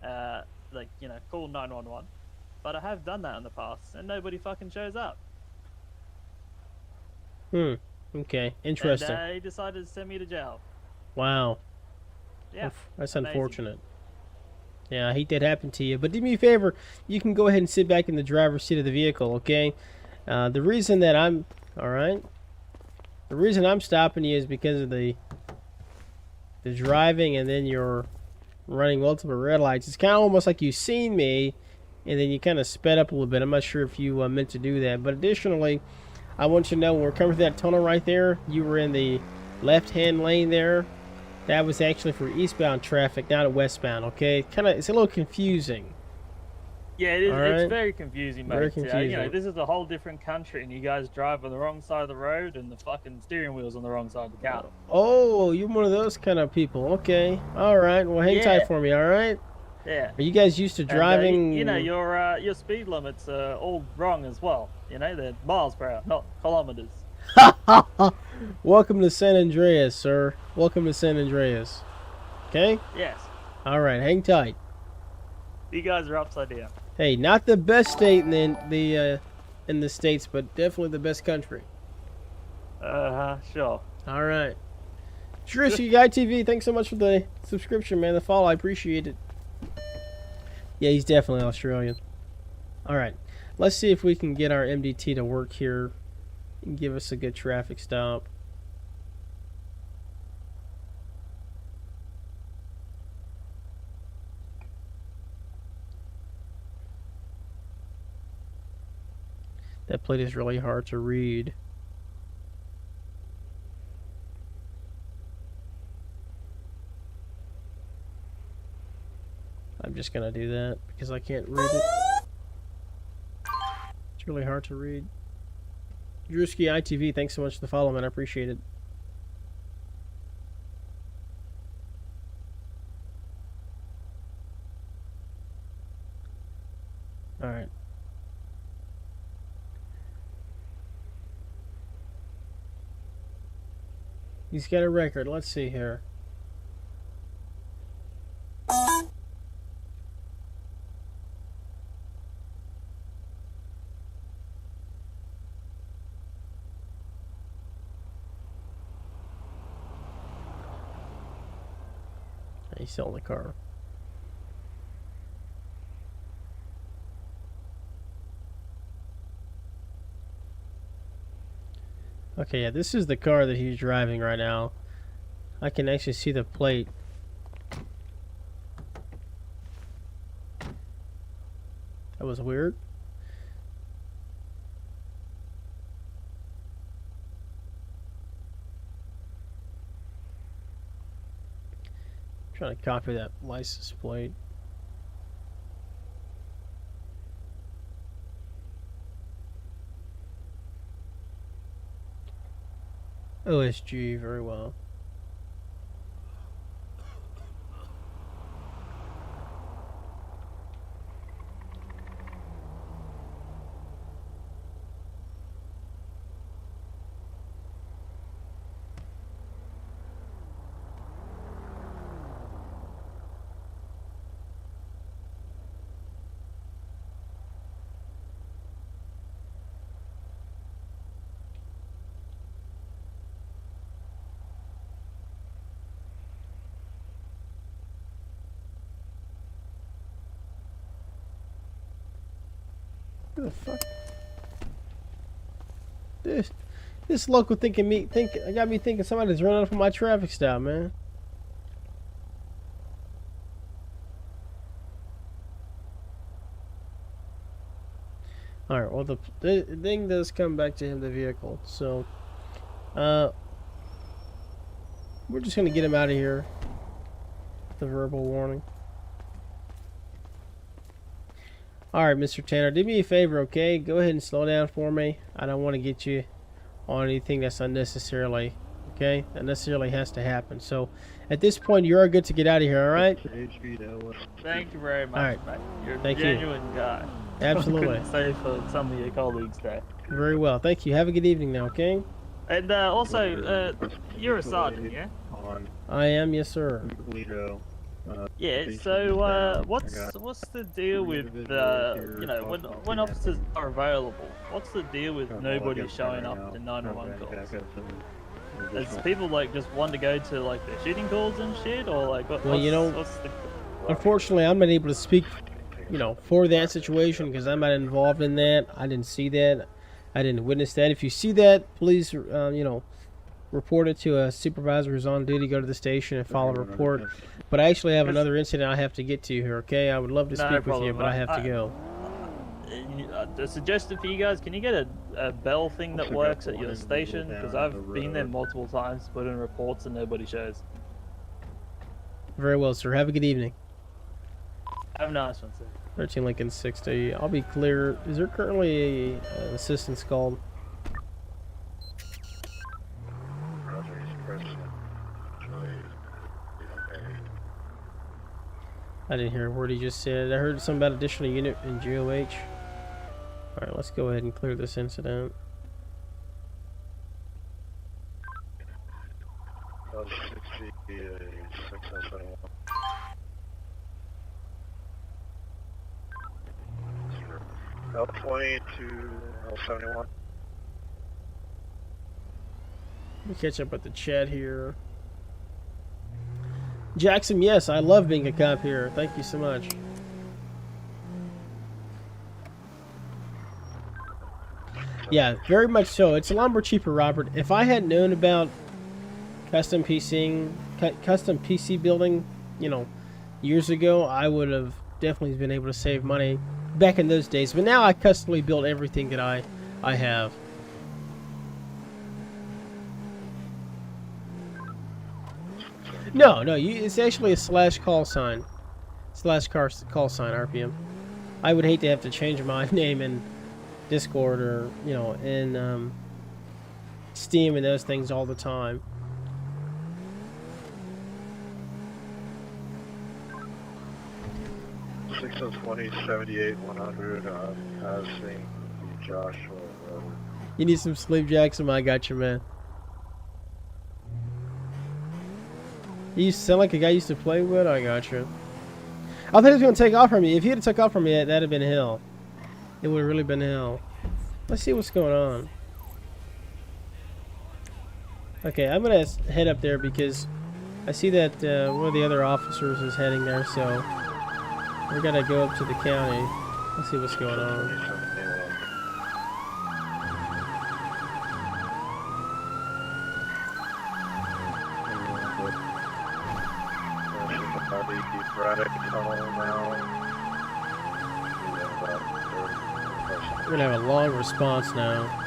call 911. But I have done that in the past, and nobody fucking shows up. Okay. Interesting. And he decided to send me to jail. Wow. Yeah. That's amazing. unfortunate. Yeah, I hate that happened to you. But do me a favor. You can go ahead and sit back in the driver's seat of the vehicle, okay? The reason that I'm... Alright? The reason I'm stopping you is because of the driving and then you're running multiple red lights. It's kind of almost like you've seen me and then you kind of sped up a little bit. I'm not sure if you meant to do that. But additionally, I want you to know when we're coming through that tunnel right there, you were in the left-hand lane there. That was actually for eastbound traffic, not westbound, okay? It's a little confusing. Yeah, it is. All right. It's very confusing, mate. Very You confusing. know, this is a whole different country, and you guys drive on the wrong side of the road, and the fucking steering wheel's on the wrong side of the car. Oh, you're one of those kind of people. Okay. All right. Well, hang tight for me, all right? Yeah. Are you guys used to driving? Your speed limits are all wrong as well. They're miles per hour, not kilometers. Welcome to San Andreas, sir. Welcome to San Andreas. Okay? Yes. All right. Hang tight. You guys are upside down. Hey, not the best state in the States, but definitely the best country. Sure. All right. Drewski Guy TV, thanks so much for the subscription, man. The follow, I appreciate it. Yeah, he's definitely Australian. All right. Let's see if we can get our MDT to work here and give us a good traffic stop. That plate is really hard to read. I'm just gonna do that because I can't read it. It's really hard to read. Drewski ITV, thanks so much for the follow, man. I appreciate it. Alright. He's got a record. Let's see here. He's selling the car. Okay, yeah, this is the car that he's driving right now. I can actually see the plate. That was weird. Trying to copy that license plate. OSG, very well. What the fuck? This local got me thinking somebody's running from my traffic stop, man. Alright, well the thing does come back to him, the vehicle, so we're just gonna get him out of here. The verbal warning. Alright, Mr. Tanner, do me a favor, okay? Go ahead and slow down for me. I don't want to get you on anything that's unnecessarily, okay? That necessarily has to happen. So, at this point, you are good to get out of here, alright? Thank you very much, Alright. mate. You're Thank a genuine guy. Absolutely. I couldn't say for some of your colleagues there. Very well. Thank you. Have a good evening now, okay? And also, you're a sergeant, yeah? I am, yes, sir. Yeah. So, what's the deal with you know, when officers are available? What's the deal with nobody showing up to 911 calls? Does people like just want to go to like the shooting calls and shit, or like well, you know, what's the... unfortunately, I'm not able to speak, you know, for that situation because I'm not involved in that. I didn't see that. I didn't witness that. If you see that, please, you know, report it to a supervisor who's on duty. Go to the station and file a report. But I actually have another incident I have to get to here, okay? I would love to speak with you, but I have to go. A suggestion for you guys, can you get a bell thing that works at your station? Because I've been there multiple times, put in reports and nobody shows. Very well, sir. Have a good evening. Have a nice one, sir. 13 Lincoln 60. I'll be clear. Is there currently an assistance called? I didn't hear a word he just said. I heard something about additional unit in GOH. Alright, let's go ahead and clear this incident. L20 to L71. Let me catch up with the chat here. Jackson, yes, I love being a cop here. Thank you so much. Yeah, very much so. It's a lot more cheaper, Robert. If I had known about custom PC building, you know, years ago, I would have definitely been able to save money back in those days. But now I customly build everything that I have. No, it's actually a / call sign. / call sign, RPM. I would hate to have to change my name in Discord or, you know, in Steam and those things all the time. 620, 78, 100, passing Joshua Road. You need some sleep, Jackson? I got you, man. You sound like a guy I used to play with. I got you. I thought he was going to take off from me. If he had took off from me, that'd have been hell. It would have really been hell. Let's see what's going on. Okay, I'm going to head up there because I see that one of the other officers is heading there, so we're going to go up to the county. Let's see what's going on. We're going to have a long response now.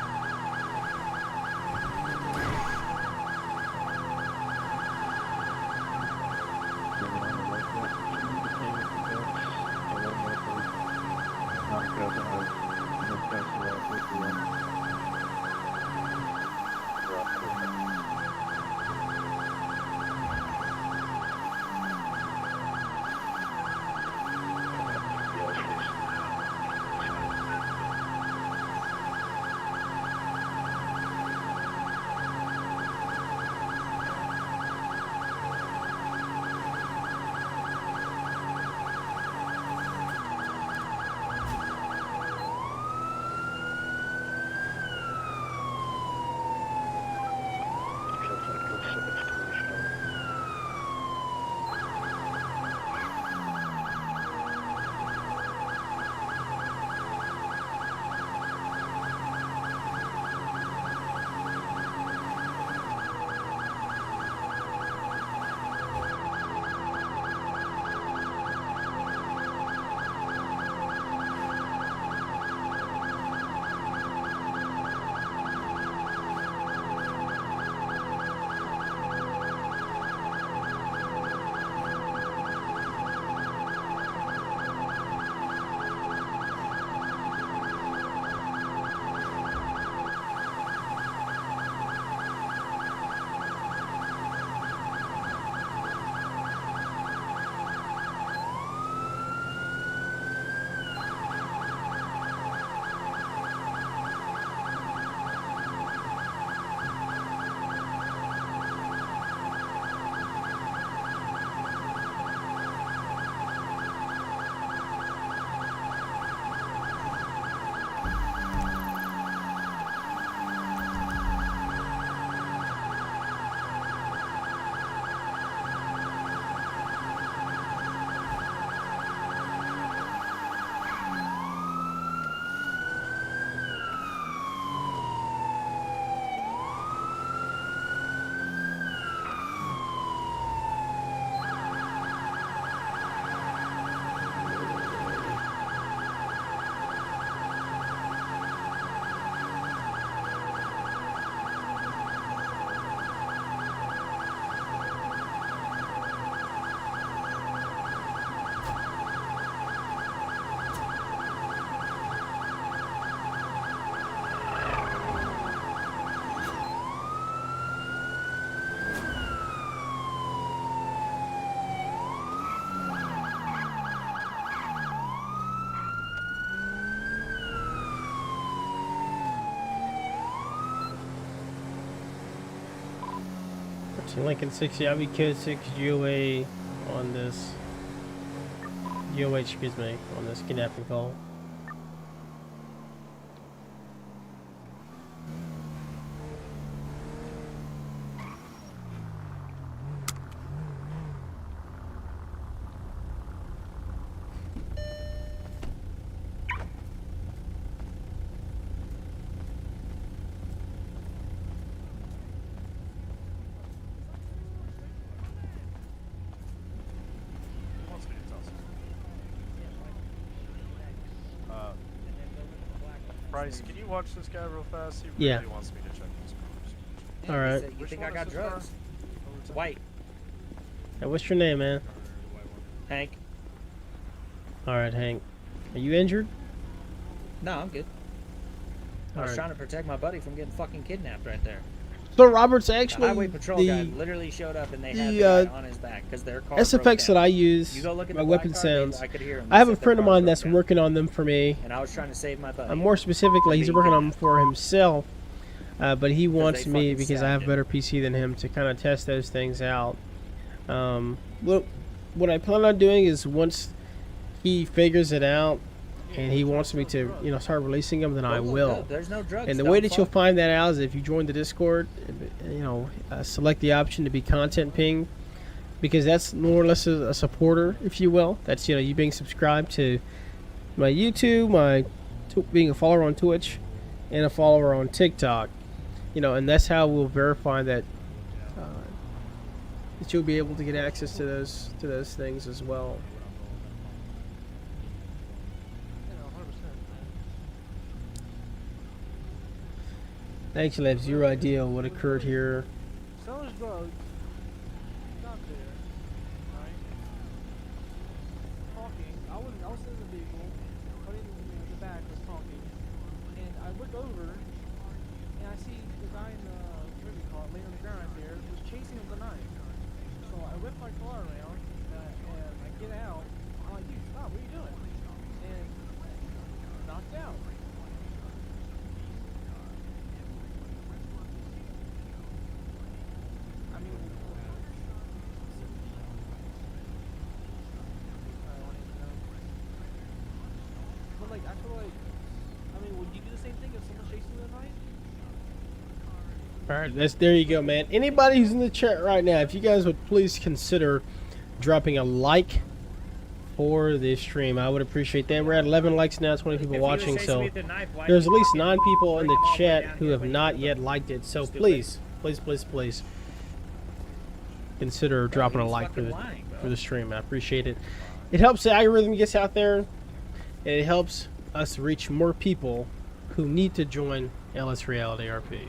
Lincoln 60, I'll be code 6 GOA on this. GOH, excuse me, on this kidnapping call. Bryce, can you watch this guy real fast? He Yeah. really wants me to check his cars. All right. You think I got drugs? White. Hey, what's your name, man? Hank. All right, Hank. Are you injured? No, I'm good. I was trying to protect my buddy from getting fucking kidnapped right there. So Robert's The actually highway patrol guy the literally showed up and they the, had the guy on his back because their car broke SFX down. that I use, You go look at my the black weapon car, sounds. I could hear him. I have They a said their friend of car mine broke that's down. working on them for me. And I was trying to save my buddy. More specifically, he's being working on them kidnapped. for himself, but he wants they me fucking because I have a stabbed better PC than him to kind of test those things out. What I plan on doing is once he figures it out and he wants me to, start releasing them, then I will. There's no drugs. And the dumb way that you'll fuck. find that out is if you join the Discord, select the option to be content ping, because that's more or less a supporter, if you will. That's you being subscribed to my YouTube, being a follower on Twitch, and a follower on TikTok. And that's how we'll verify that that you'll be able to get access to those things as well. I actually have zero idea what occurred here. Seller's drugs. Not there. Right? Talking. I was in the vehicle. Buddy in the back was talking. And I look over and I see the guy in the laying on the ground right there was chasing him with a knife. So I whip my car around and I get out. I'm like, dude, stop, what are you doing? And knocked out. I mean, but like, I feel like, would you do the same thing if someone's chasing you at night? All right, there you go, man. Anybody who's in the chat right now, if you guys would please consider dropping a like for this stream, I would appreciate that. We're at 11 likes now, 20 people watching, so there's at least 9 people in the chat who have not yet liked it. So please consider dropping a like for the stream. I appreciate it. It helps the algorithm gets out there, and it helps us reach more people who need to join LS Reality RP.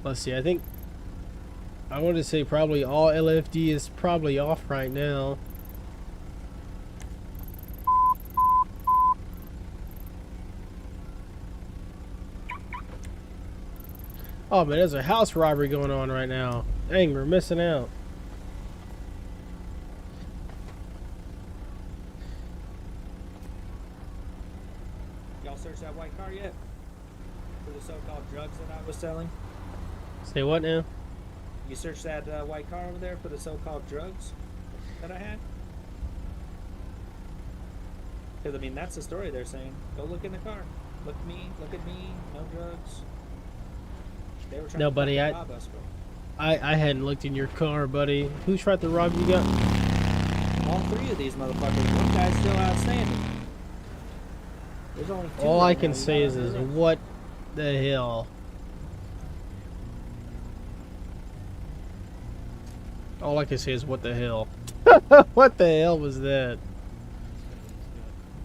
Let's see, I think I wanted to say probably all LFD is probably off right now. Oh man, there's a house robbery going on right now. Dang, we're missing out. Y'all searched that white car yet? For the so-called drugs that I was selling? Say what now? You searched that white car over there for the so-called drugs that I had? Because, that's the story they're saying. Go look in the car. Look at me, no drugs. They were trying No, to buddy, rob us, bro. I hadn't looked in your car, buddy. Who's tried to rob you? Got All 3 of these motherfuckers. One guy's still outstanding. There's only 2 all I right can now. say is what the hell? All I can say is what the hell? What the hell was that?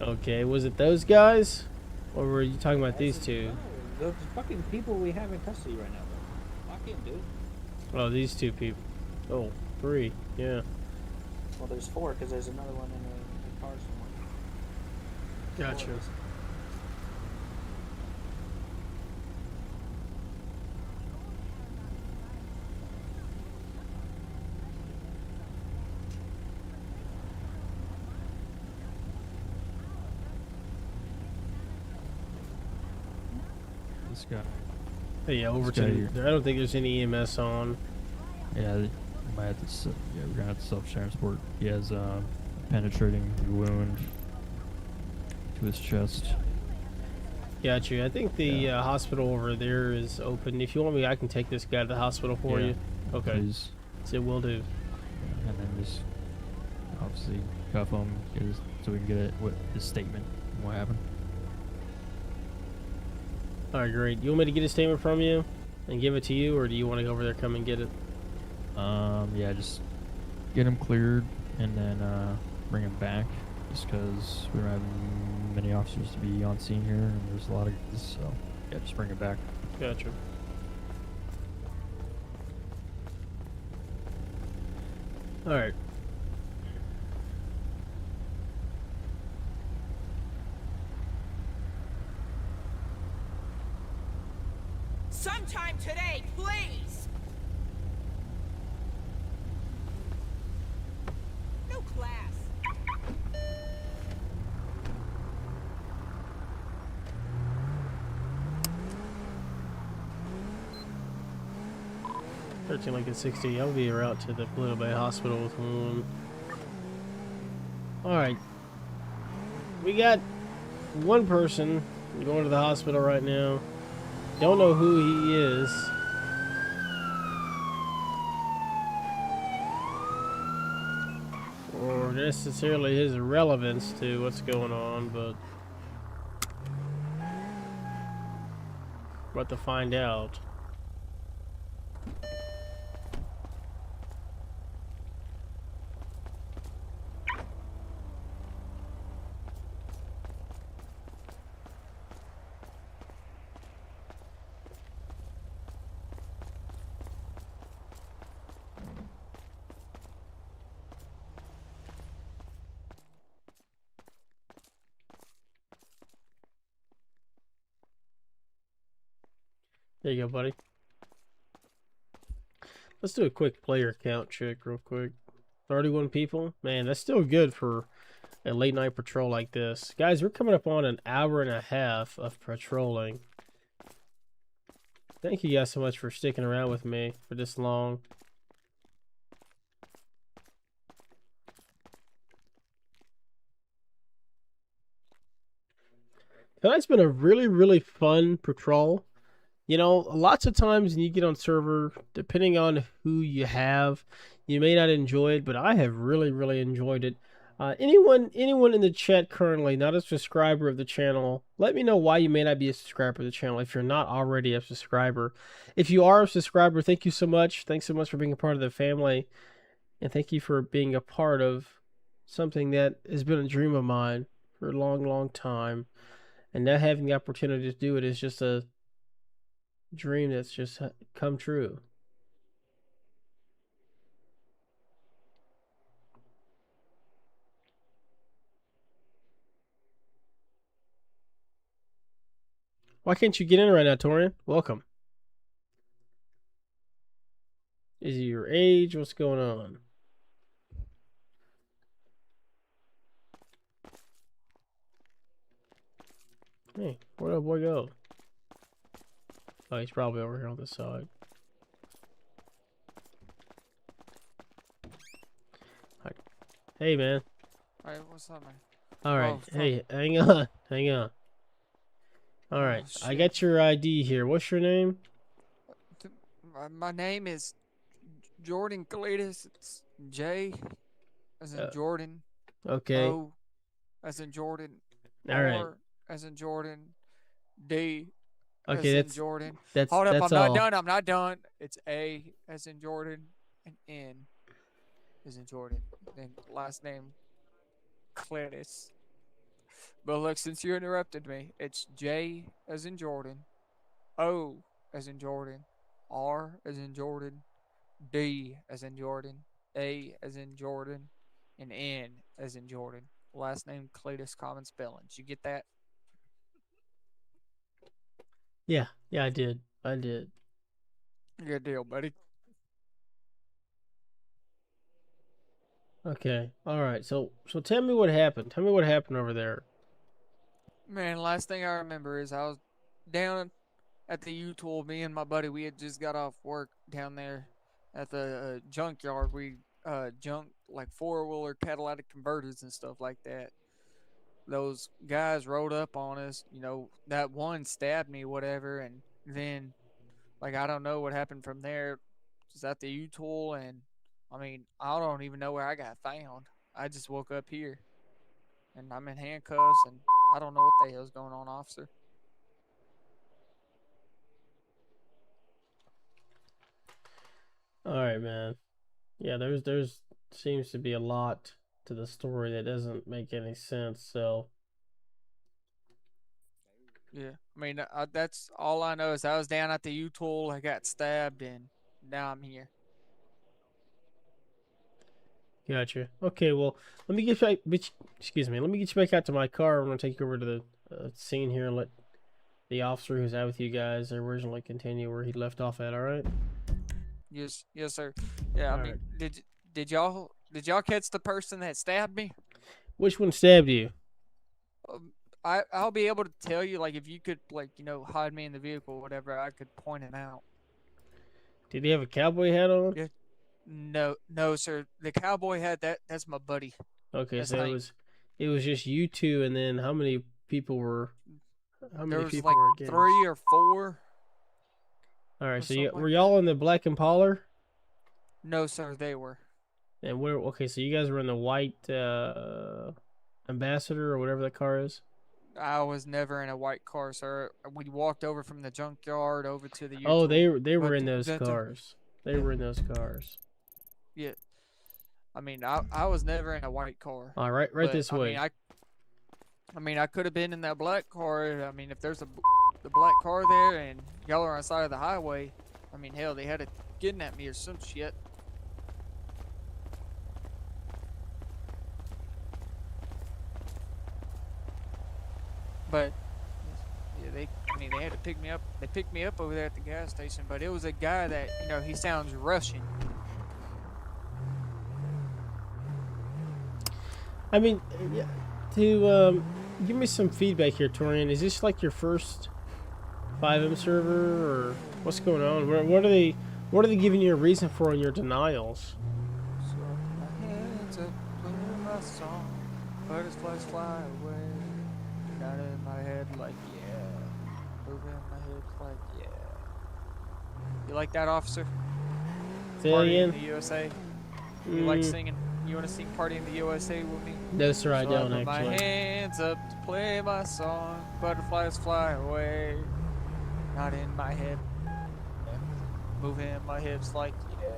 Okay, was it those guys? Or were you talking about these two? The fucking people we have in custody right now, bro. Lock in, dude. Oh, these 2 people. Oh, 3. Yeah. Well, there's 4 because there's another one in the car somewhere. Gotcha. This guy. Hey, yeah, Overton. I don't think there's any EMS on. Yeah, we might have to. Yeah, we're gonna have to self-transport. He has a penetrating wound to his chest. Got you. I think the hospital over there is open. If you want me, I can take this guy to the hospital for you. Okay. Please. So we'll do. And then just obviously cuff him, so we can get his statement. What happened? All right, great. You want me to get a statement from you and give it to you, or do you want to go over there, come and get it? Yeah, just get him cleared and then bring him back. Just because we don't have many officers to be on scene here, and there's a lot of so yeah, just bring him back. Gotcha. All right. Sometime today, please! No class. 13 Lincoln 60. I'll be route to the Blue Bay Hospital with one. Alright. We got one person going to the hospital right now. Don't know who he is. Or necessarily his relevance to what's going on, but we're about to find out. There you go, buddy. Let's do a quick player count check real quick. 31 people? Man, that's still good for a late night patrol like this. Guys, we're coming up on an hour and a half of patrolling. Thank you guys so much for sticking around with me for this long. Tonight's been a really fun patrol. You know, lots of times when you get on server, depending on who you have, you may not enjoy it, but I have really enjoyed it. Anyone in the chat currently not a subscriber of the channel, let me know why you may not be a subscriber of the channel if you're not already a subscriber. If you are a subscriber, thank you so much. Thanks so much for being a part of the family. And thank you for being a part of something that has been a dream of mine for a long time. And now having the opportunity to do it is just a dream that's just come true. Why can't you get in right now, Torian? Welcome. Is it your age? What's going on? Hey, where'd that boy go? Oh, he's probably over here on this side. Hi. Hey, man. Alright, what's up, man? Alright, Oh, hey, hang on. Hang on. Alright, I got your ID here. What's your name? My name is Jordan Cletus. It's J as in Jordan. Okay. O as in Jordan. All right. R as in Jordan. D Okay, as in Jordan. that's Hold up, that's I'm all. not done. I'm not done. It's A as in Jordan and N as in Jordan. Then last name Cletus. But look, since you interrupted me, it's J as in Jordan. O as in Jordan. R as in Jordan. D as in Jordan, A as in Jordan, and N as in Jordan. Last name Cletus, common spellings. You get that? Yeah, I did. Good deal, buddy. Okay. All right. So tell me what happened. Tell me what happened over there. Man, last thing I remember is I was down at the U-Tool. Me and my buddy, we had just got off work down there at the junkyard. We junked like four-wheeler catalytic converters and stuff like that. Those guys rode up on us. You know, that one stabbed me, whatever, and then like I don't know what happened from there. Just at the U-Tool, and I mean I don't even know where I got found. I just woke up here, and I'm in handcuffs, and I don't know what the hell's going on, officer. All right, man. Yeah, there's seems to be a lot to the story that doesn't make any sense. So Yeah, I mean that's all I know is I was down at the U-Tool. I got stabbed, and now I'm here. Gotcha. Okay, well, let me get back. Excuse me. Let me get you back out to my car. I'm gonna take you over to the scene here and let the officer who's out with you guys originally continue where he left off at. All right. Yes, yes, sir. Yeah, I All mean, right. did y'all catch the person that stabbed me? Which one stabbed you? I'll be able to tell you, like, if you could, like, hide me in the vehicle or whatever, I could point him out. Did he have a cowboy hat on? Yeah. No, sir. The cowboy hat, that's my buddy. Okay, That's so Hank. it was just you two, and then how many people were? There was people like were against? 3 or 4. All right, or so something were like y'all in the black Impala? No, sir, they were. And where? Okay, so you guys were in the white Ambassador or whatever that car is. I was never in a white car, sir. We walked over from the junkyard over to the U-Tool. Oh, they were But in those cars. They yeah. were in those cars. Yeah. I mean, I was never in a white car. All right, right but, this way. I mean, I could have been in that black car. I mean, if there's the black car there and y'all are on the side of the highway, I mean, hell, they had to kidnap me or some shit. But yeah, they had to pick me up. They picked me up over there at the gas station, but it was a guy that, he sounds Russian. I mean, to give me some feedback here, Torian. Is this like your first FiveM server, or what's going on? What are they giving you a reason for in your denials? So my hands up, playing my song, butterflies fly away. Not in my head like yeah, moving my head like yeah. You like that, officer? Say Party that in again? the USA. You like singing? You want to sing "Party in the USA" with me? No, sir, I don't put actually. my hands up to play my song. Butterflies fly away. Not in my head. Moving my hips like yeah.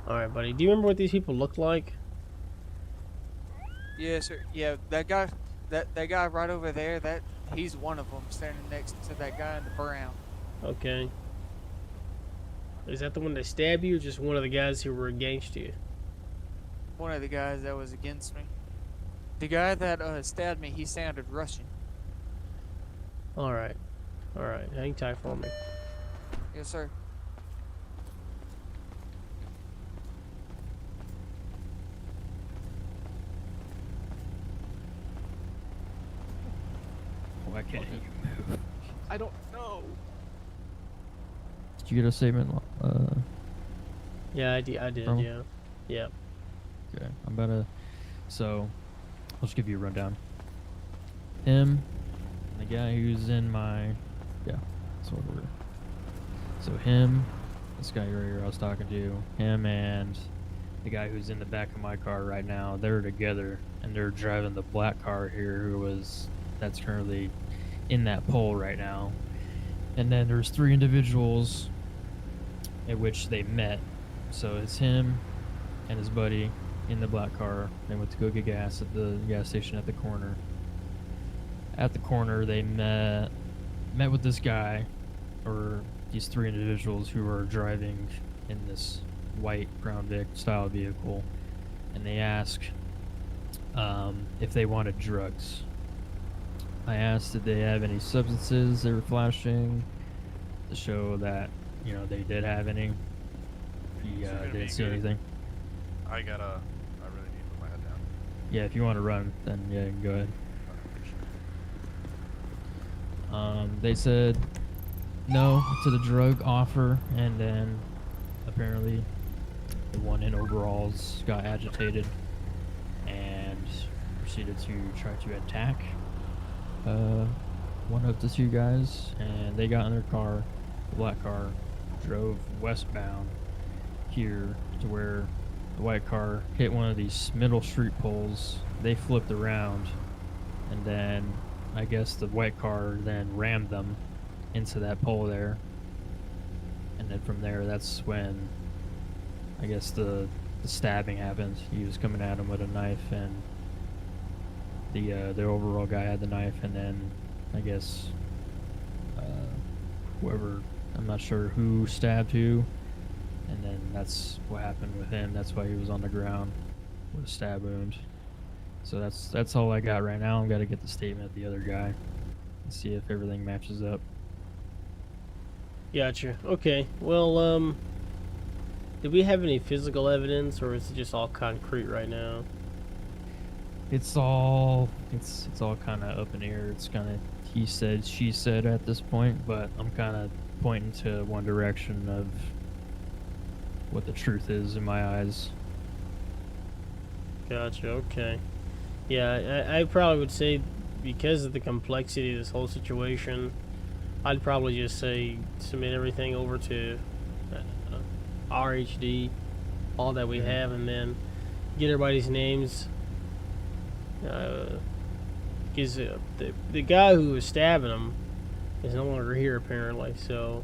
All right, buddy. Do you remember what these people look like? Yeah, sir. Yeah, that guy right over there. He's one of them, standing next to that guy in the brown. Okay. Is that the one that stabbed you, or just one of the guys who were against you? One of the guys that was against me. The guy that stabbed me, he sounded Russian. All right. Hang tight for me. Yes, sir. Why can't you move? I don't know. Did you get a statement? Yeah, I did. Normal? Yeah. Yep. Okay, I'm about to. So, I'll just give you a rundown. Him, and the guy who's in my. Yeah, that's what we're. So, him, this guy right here I was talking to, him and the guy who's in the back of my car right now, they're together and they're driving the black car here that's currently in that pole right now. And then there's 3 individuals at which they met. So it's him and his buddy in the black car. They went to go get gas at the gas station at the corner. At the corner, they met with this guy, or these 3 individuals who are driving in this white Crown Vic style vehicle, and they asked if they wanted drugs. I asked did they have any substances they were flashing to show that they did have any. He didn't see anything. I really need to put my head down. Yeah, if you want to run, then yeah, go ahead. They said no to the drug offer, and then apparently the one in overalls got agitated and proceeded to try to attack one of the 2 guys, and they got in their car, the black car, drove westbound here to where the white car hit one of these middle street poles. They flipped around, and then I guess the white car then rammed them into that pole there, and then from there that's when I guess the stabbing happened. He was coming at him with a knife, and the overall guy had the knife, and then I guess whoever, I'm not sure who stabbed who, and then that's what happened with him. That's why he was on the ground with stab wounds. So that's all I got right now. I've got to get the statement of the other guy and see if everything matches up. Gotcha. Okay. Well, did we have any physical evidence, or is it just all concrete right now? It's all kind of up in the air. It's kind of he said, she said at this point, but I'm kind of pointing to one direction of what the truth is in my eyes. Gotcha. Okay. Yeah, I probably would say, because of the complexity of this whole situation, I'd probably just say submit everything over to RHD, all that we have, and then get everybody's names. Because the guy who was stabbing him is no longer here apparently, so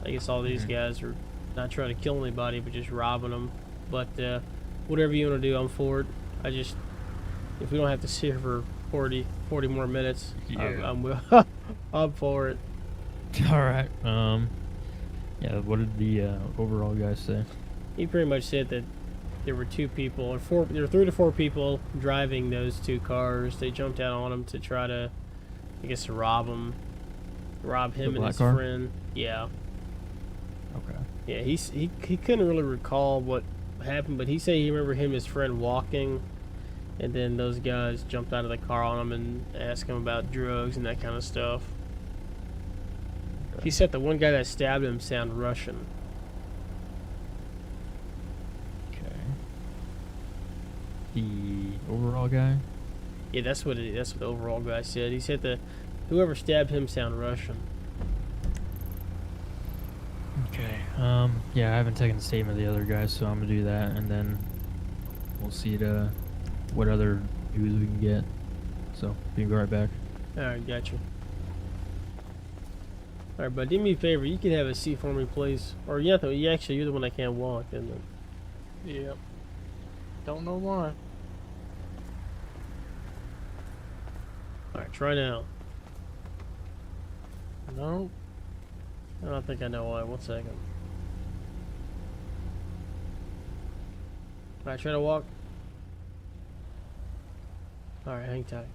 I guess all these guys are not trying to kill anybody, but just robbing them. But whatever you want to do, I'm for it. If we don't have to sit here for 40 more minutes, Yeah. I'm for it. All right. Yeah. What did the overall guy say? He pretty much said that there were 2 people, or 4. There were 3 to 4 people driving those 2 cars. They jumped out on him to try to, I guess, rob him and his car? friend. Yeah. Okay. Yeah. He couldn't really recall what happened, but he said he remembered him and his friend walking, and then those guys jumped out of the car on him and asked him about drugs and that kind of stuff. He said the one guy that stabbed him sounded Russian. Okay. The overall guy? Yeah, that's what the overall guy said. He said that whoever stabbed him sounded Russian. Okay. Yeah, I haven't taken the statement of the other guy, so I'm gonna do that, and then we'll see what other news we can get. So, we can go right back. Alright, gotcha. Alright, but do me a favor, you can have a seat for me, please. Or you're the one that can't walk, isn't it? Yep. Don't know why. Alright, try now. No. I don't think I know why. 1 second. Alright, try to walk. Alright, hang tight.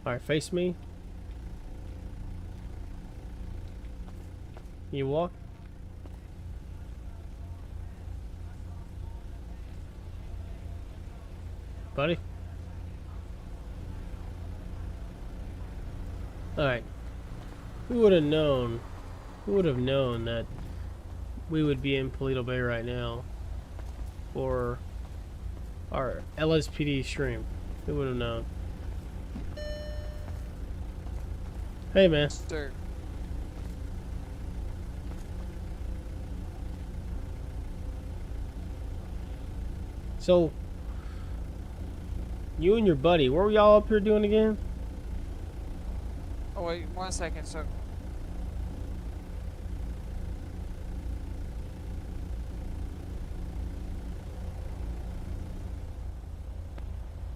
Alright, face me. Can you walk? Buddy? Alright. Who would have known that we would be in Paleto Bay right now for our LSPD stream? Who would have known? Hey, man. Sir. So, you and your buddy, what were y'all up here doing again? Oh wait, 1 second, sir.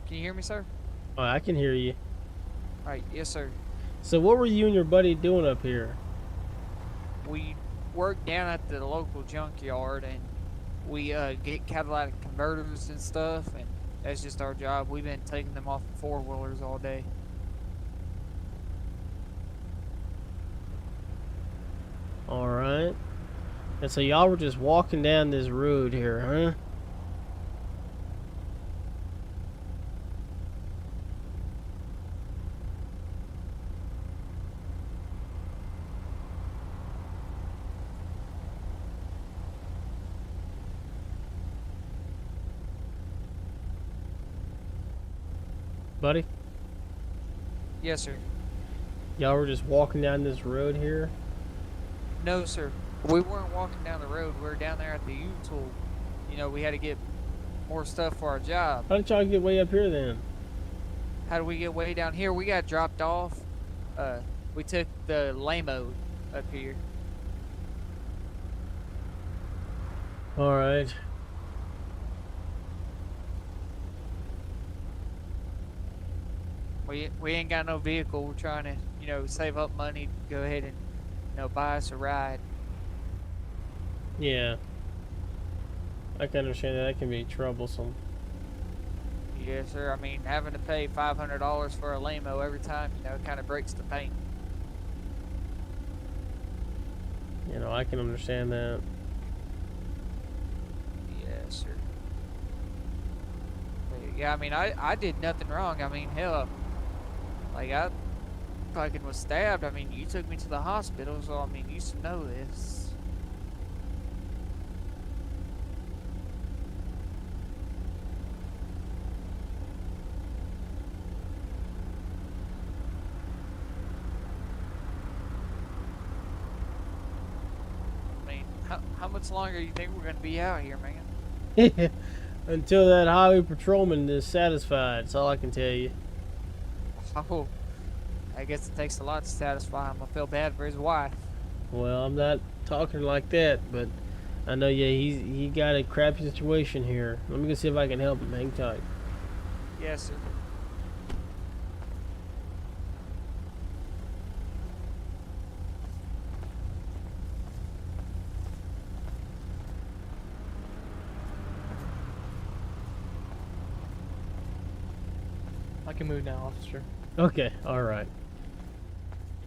Can you hear me, sir? Oh, I can hear you. Alright, yes, sir. So what were you and your buddy doing up here? We work down at the local junkyard, and we get catalytic converters and stuff, and that's just our job. We've been taking them off of 4-wheelers all day. Alright. And so y'all were just walking down this road here, huh? Buddy? Yes, sir. Y'all were just walking down this road here? No, sir. We weren't walking down the road. We were down there at the U-tool. You know, we had to get more stuff for our job. How did y'all get way up here then? How did we get way down here? We got dropped off. We took the lamo up here. Alright. We ain't got no vehicle. We're trying to, save up money to go ahead and, buy us a ride. Yeah. I can understand that. That can be troublesome. Yes, sir. I mean, having to pay $500 for a limo every time, it kind of breaks the bank. I can understand that. Yes, sir. But yeah, I mean, I did nothing wrong. I mean, hell, like, I fucking was stabbed. I mean, you took me to the hospital, so, I mean, you should know this. How much longer do you think we're going to be out here, man? Until that highway patrolman is satisfied. That's all I can tell you. Oh, I guess it takes a lot to satisfy him. I feel bad for his wife. Well, I'm not talking like that, but I know, yeah, he got a crappy situation here. Let me go see if I can help him. Hang tight. Yes, sir. I can move now, officer. Okay, alright.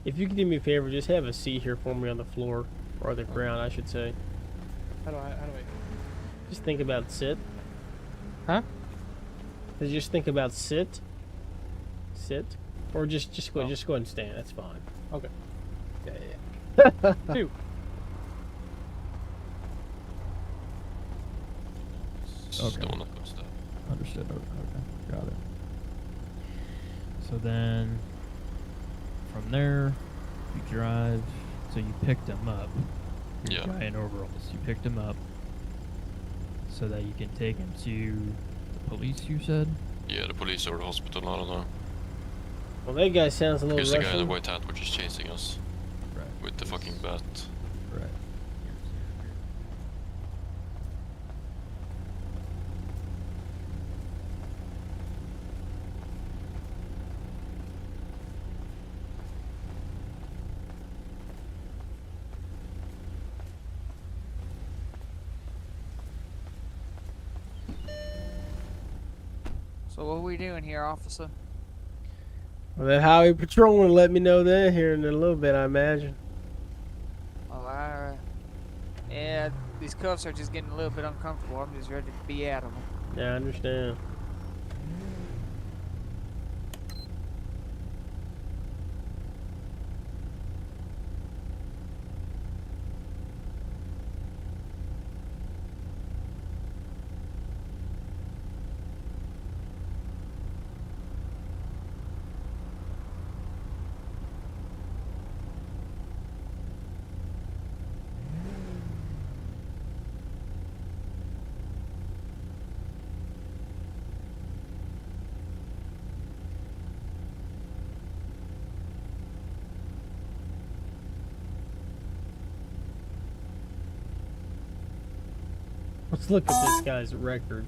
If you could do me a favor, just have a seat here for me on the floor. Or the ground, I should say. How do I? Just think about sit. Huh? Just think about sit. Sit. Or just go Oh. just go ahead and stand. That's fine. Okay. Yeah. Two. Okay. Understood. Okay. Got it. So then, from there, you drive. So you picked him up. Yeah. Guy in overalls. You picked him up so that you can take him to the police. You said. Yeah, the police or the hospital. I don't know. Well, that guy sounds a little He's the guy in Russian. the white hat which is chasing us. Right. With the fucking bat. Right. So what are we doing here, officer? Well, that highway patrolman will let me know that here in a little bit, I imagine. Oh, alright. Yeah, these cuffs are just getting a little bit uncomfortable. I'm just ready to be out of them. Yeah, I understand. Let's look at this guy's record.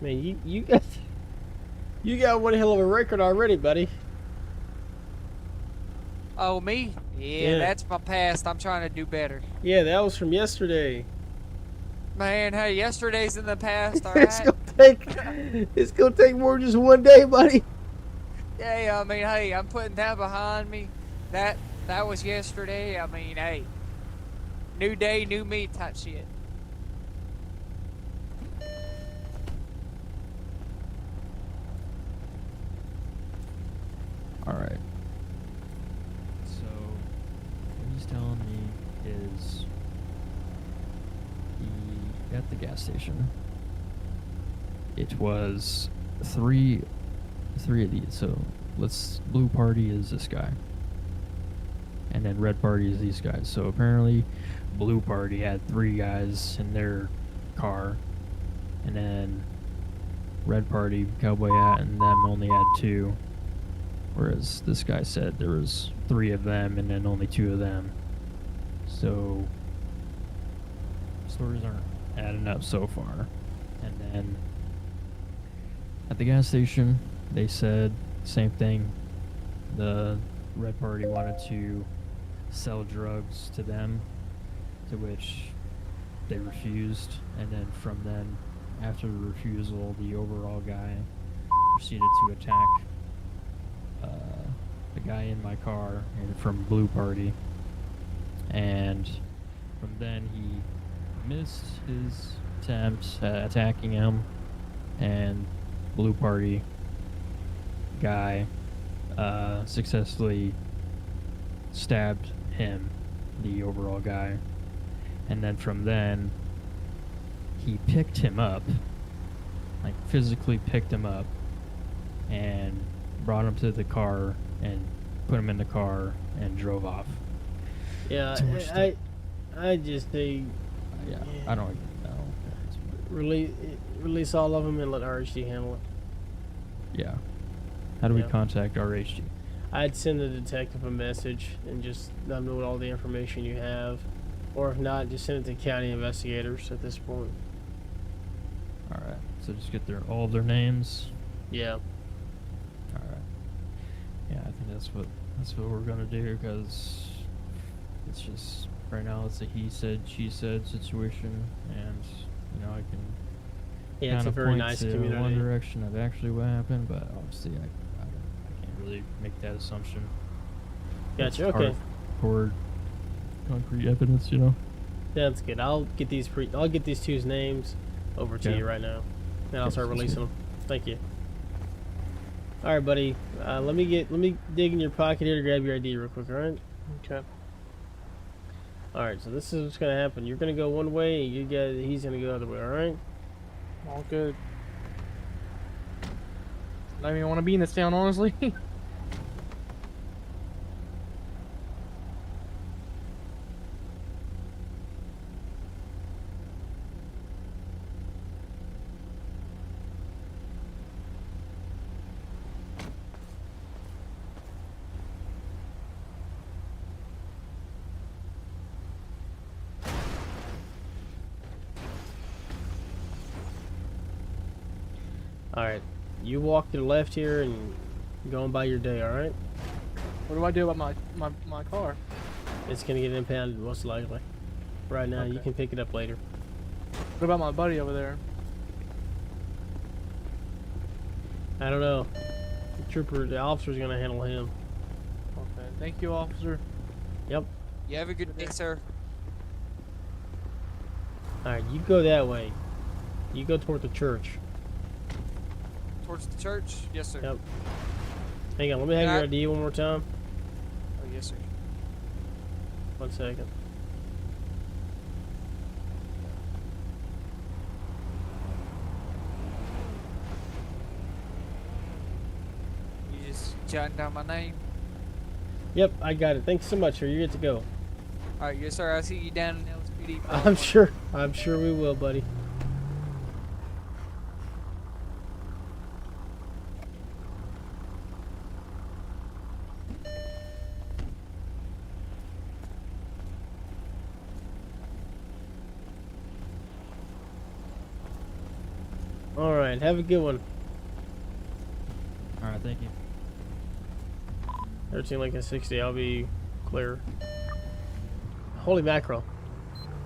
Man, you got one hell of a record already, buddy. Oh, me? Yeah, that's my past. I'm trying to do better. Yeah, that was from yesterday. Man, hey, yesterday's in the past, alright? It's gonna take more than just one day, buddy. Yeah, I mean, hey, I'm putting that behind me. That was yesterday. I mean, hey, new day, new me type shit. All right. So what he's telling me is he at the gas station. It was three of these. So blue party is this guy, and then red party is these guys. So apparently, blue party had 3 guys in their car, and then red party, cowboy hat, and them only had 2. Whereas this guy said there was 3 of them and then only 2 of them. So stories aren't adding up so far. And then at the gas station, they said same thing. The Red Party wanted to sell drugs to them, to which they refused. And then from then, after the refusal, the overall guy proceeded to attack the guy in my car and from Blue Party. And from then he missed his attempts at attacking him, and Blue Party guy successfully stabbed him, the overall guy. And then from then he picked him up, like physically picked him up and brought him to the car and put him in the car and drove off. Yeah, I just think. Yeah, I don't know. Release all of them and let RHD handle it. Yeah. How do we Yeah. contact RHD? I'd send the detective a message and just let them know all the information you have. Or if not, just send it to county investigators at this point. Alright, so just get all their names. Yeah. Alright. Yeah, I think that's what we're gonna do, because it's just right now it's a he said, she said situation, and you know I can Yeah, it's a very point nice to community. one direction of actually what happened, but obviously I can't really make that assumption. Gotcha. It's hard Okay. to record concrete evidence, you know. That's good. I'll get these two's names over to Okay. you right now, and I'll Okay, start sounds releasing good. them. Thank you. All right, buddy. Let me dig in your pocket here to grab your ID real quick. All right. Okay. All right. So this is what's gonna happen. You're gonna go one way. He's gonna go the other way. All right. All good. I don't even want to be in this town, honestly. All right. You walk to the left here and go on by your day. All right. What do I do about my car? It's gonna get impounded most likely. Right now, you Okay. can pick it up later. What about my buddy over there? I don't know. The officer's gonna handle him. Okay. Thank you, officer. Yep. You have a good day, sir. All right. You go that way. You go toward the church. Towards the church? Yes, sir. Yep. Hang on. Let me have Can your I- ID one more time. Oh, yes, sir. 1 second. You just jotting down my name? Yep, I got it. Thanks so much, sir. You're good to go. Alright, yes, sir. I'll see you down in Lspd. I'm sure we will, buddy. All right, have a good one. Alright, thank you. 13 Lincoln 60. I'll be clear. Holy mackerel.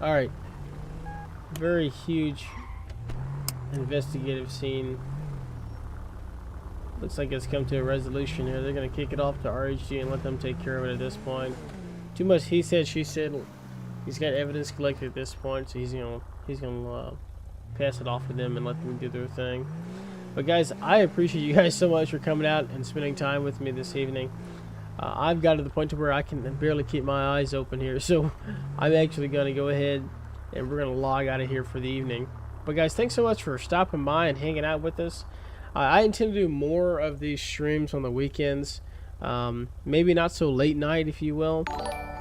All right. Very huge investigative scene. Looks like it's come to a resolution here. They're going to kick it off to RHG and let them take care of it at this point. Too much he said, she said. He's got evidence collected at this point, so he's going to pass it off to them and let them do their thing. But guys, I appreciate you guys so much for coming out and spending time with me this evening. I've got to the point to where I can barely keep my eyes open here, so I'm actually going to go ahead and we're going to log out of here for the evening. But guys, thanks so much for stopping by and hanging out with us. I intend to do more of these streams on the weekends. Maybe not so late night, if you will,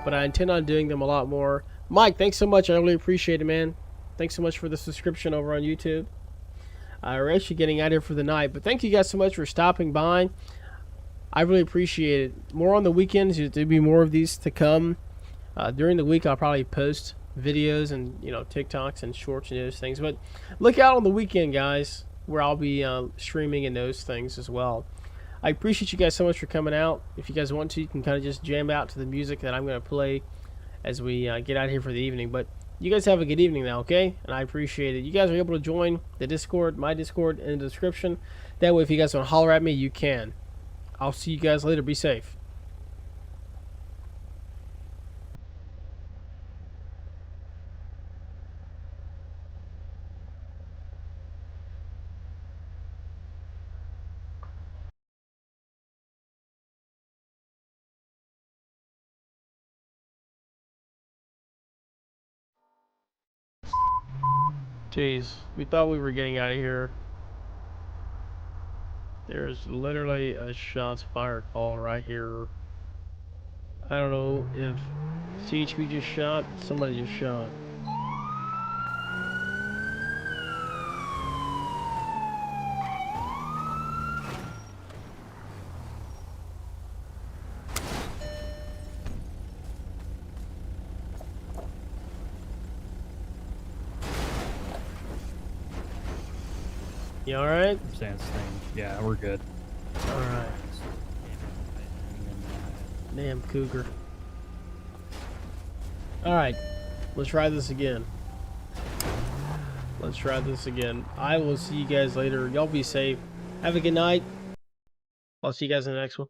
but I intend on doing them a lot more. Mike, thanks so much. I really appreciate it, man. Thanks so much for the subscription over on YouTube. We're actually getting out here for the night, but thank you guys so much for stopping by. I really appreciate it. More on the weekends. There'll be more of these to come. During the week, I'll probably post videos and TikToks and shorts and those things. But look out on the weekend, guys, where I'll be streaming and those things as well. I appreciate you guys so much for coming out. If you guys want to, you can kind of just jam out to the music that I'm going to play as we get out here for the evening. But you guys have a good evening now, okay? And I appreciate it. You guys are able to join the Discord, my Discord, in the description. That way, if you guys want to holler at me, you can. I'll see you guys later. Be safe. Jeez, we thought we were getting out of here. There's literally a shots fired call right here. I don't know if CHP just shot, somebody just shot. You alright? Stand staying. Yeah, we're good. Alright. Damn cougar. Alright. Let's try this again. Let's try this again. I will see you guys later. Y'all be safe. Have a good night. I'll see you guys in the next one.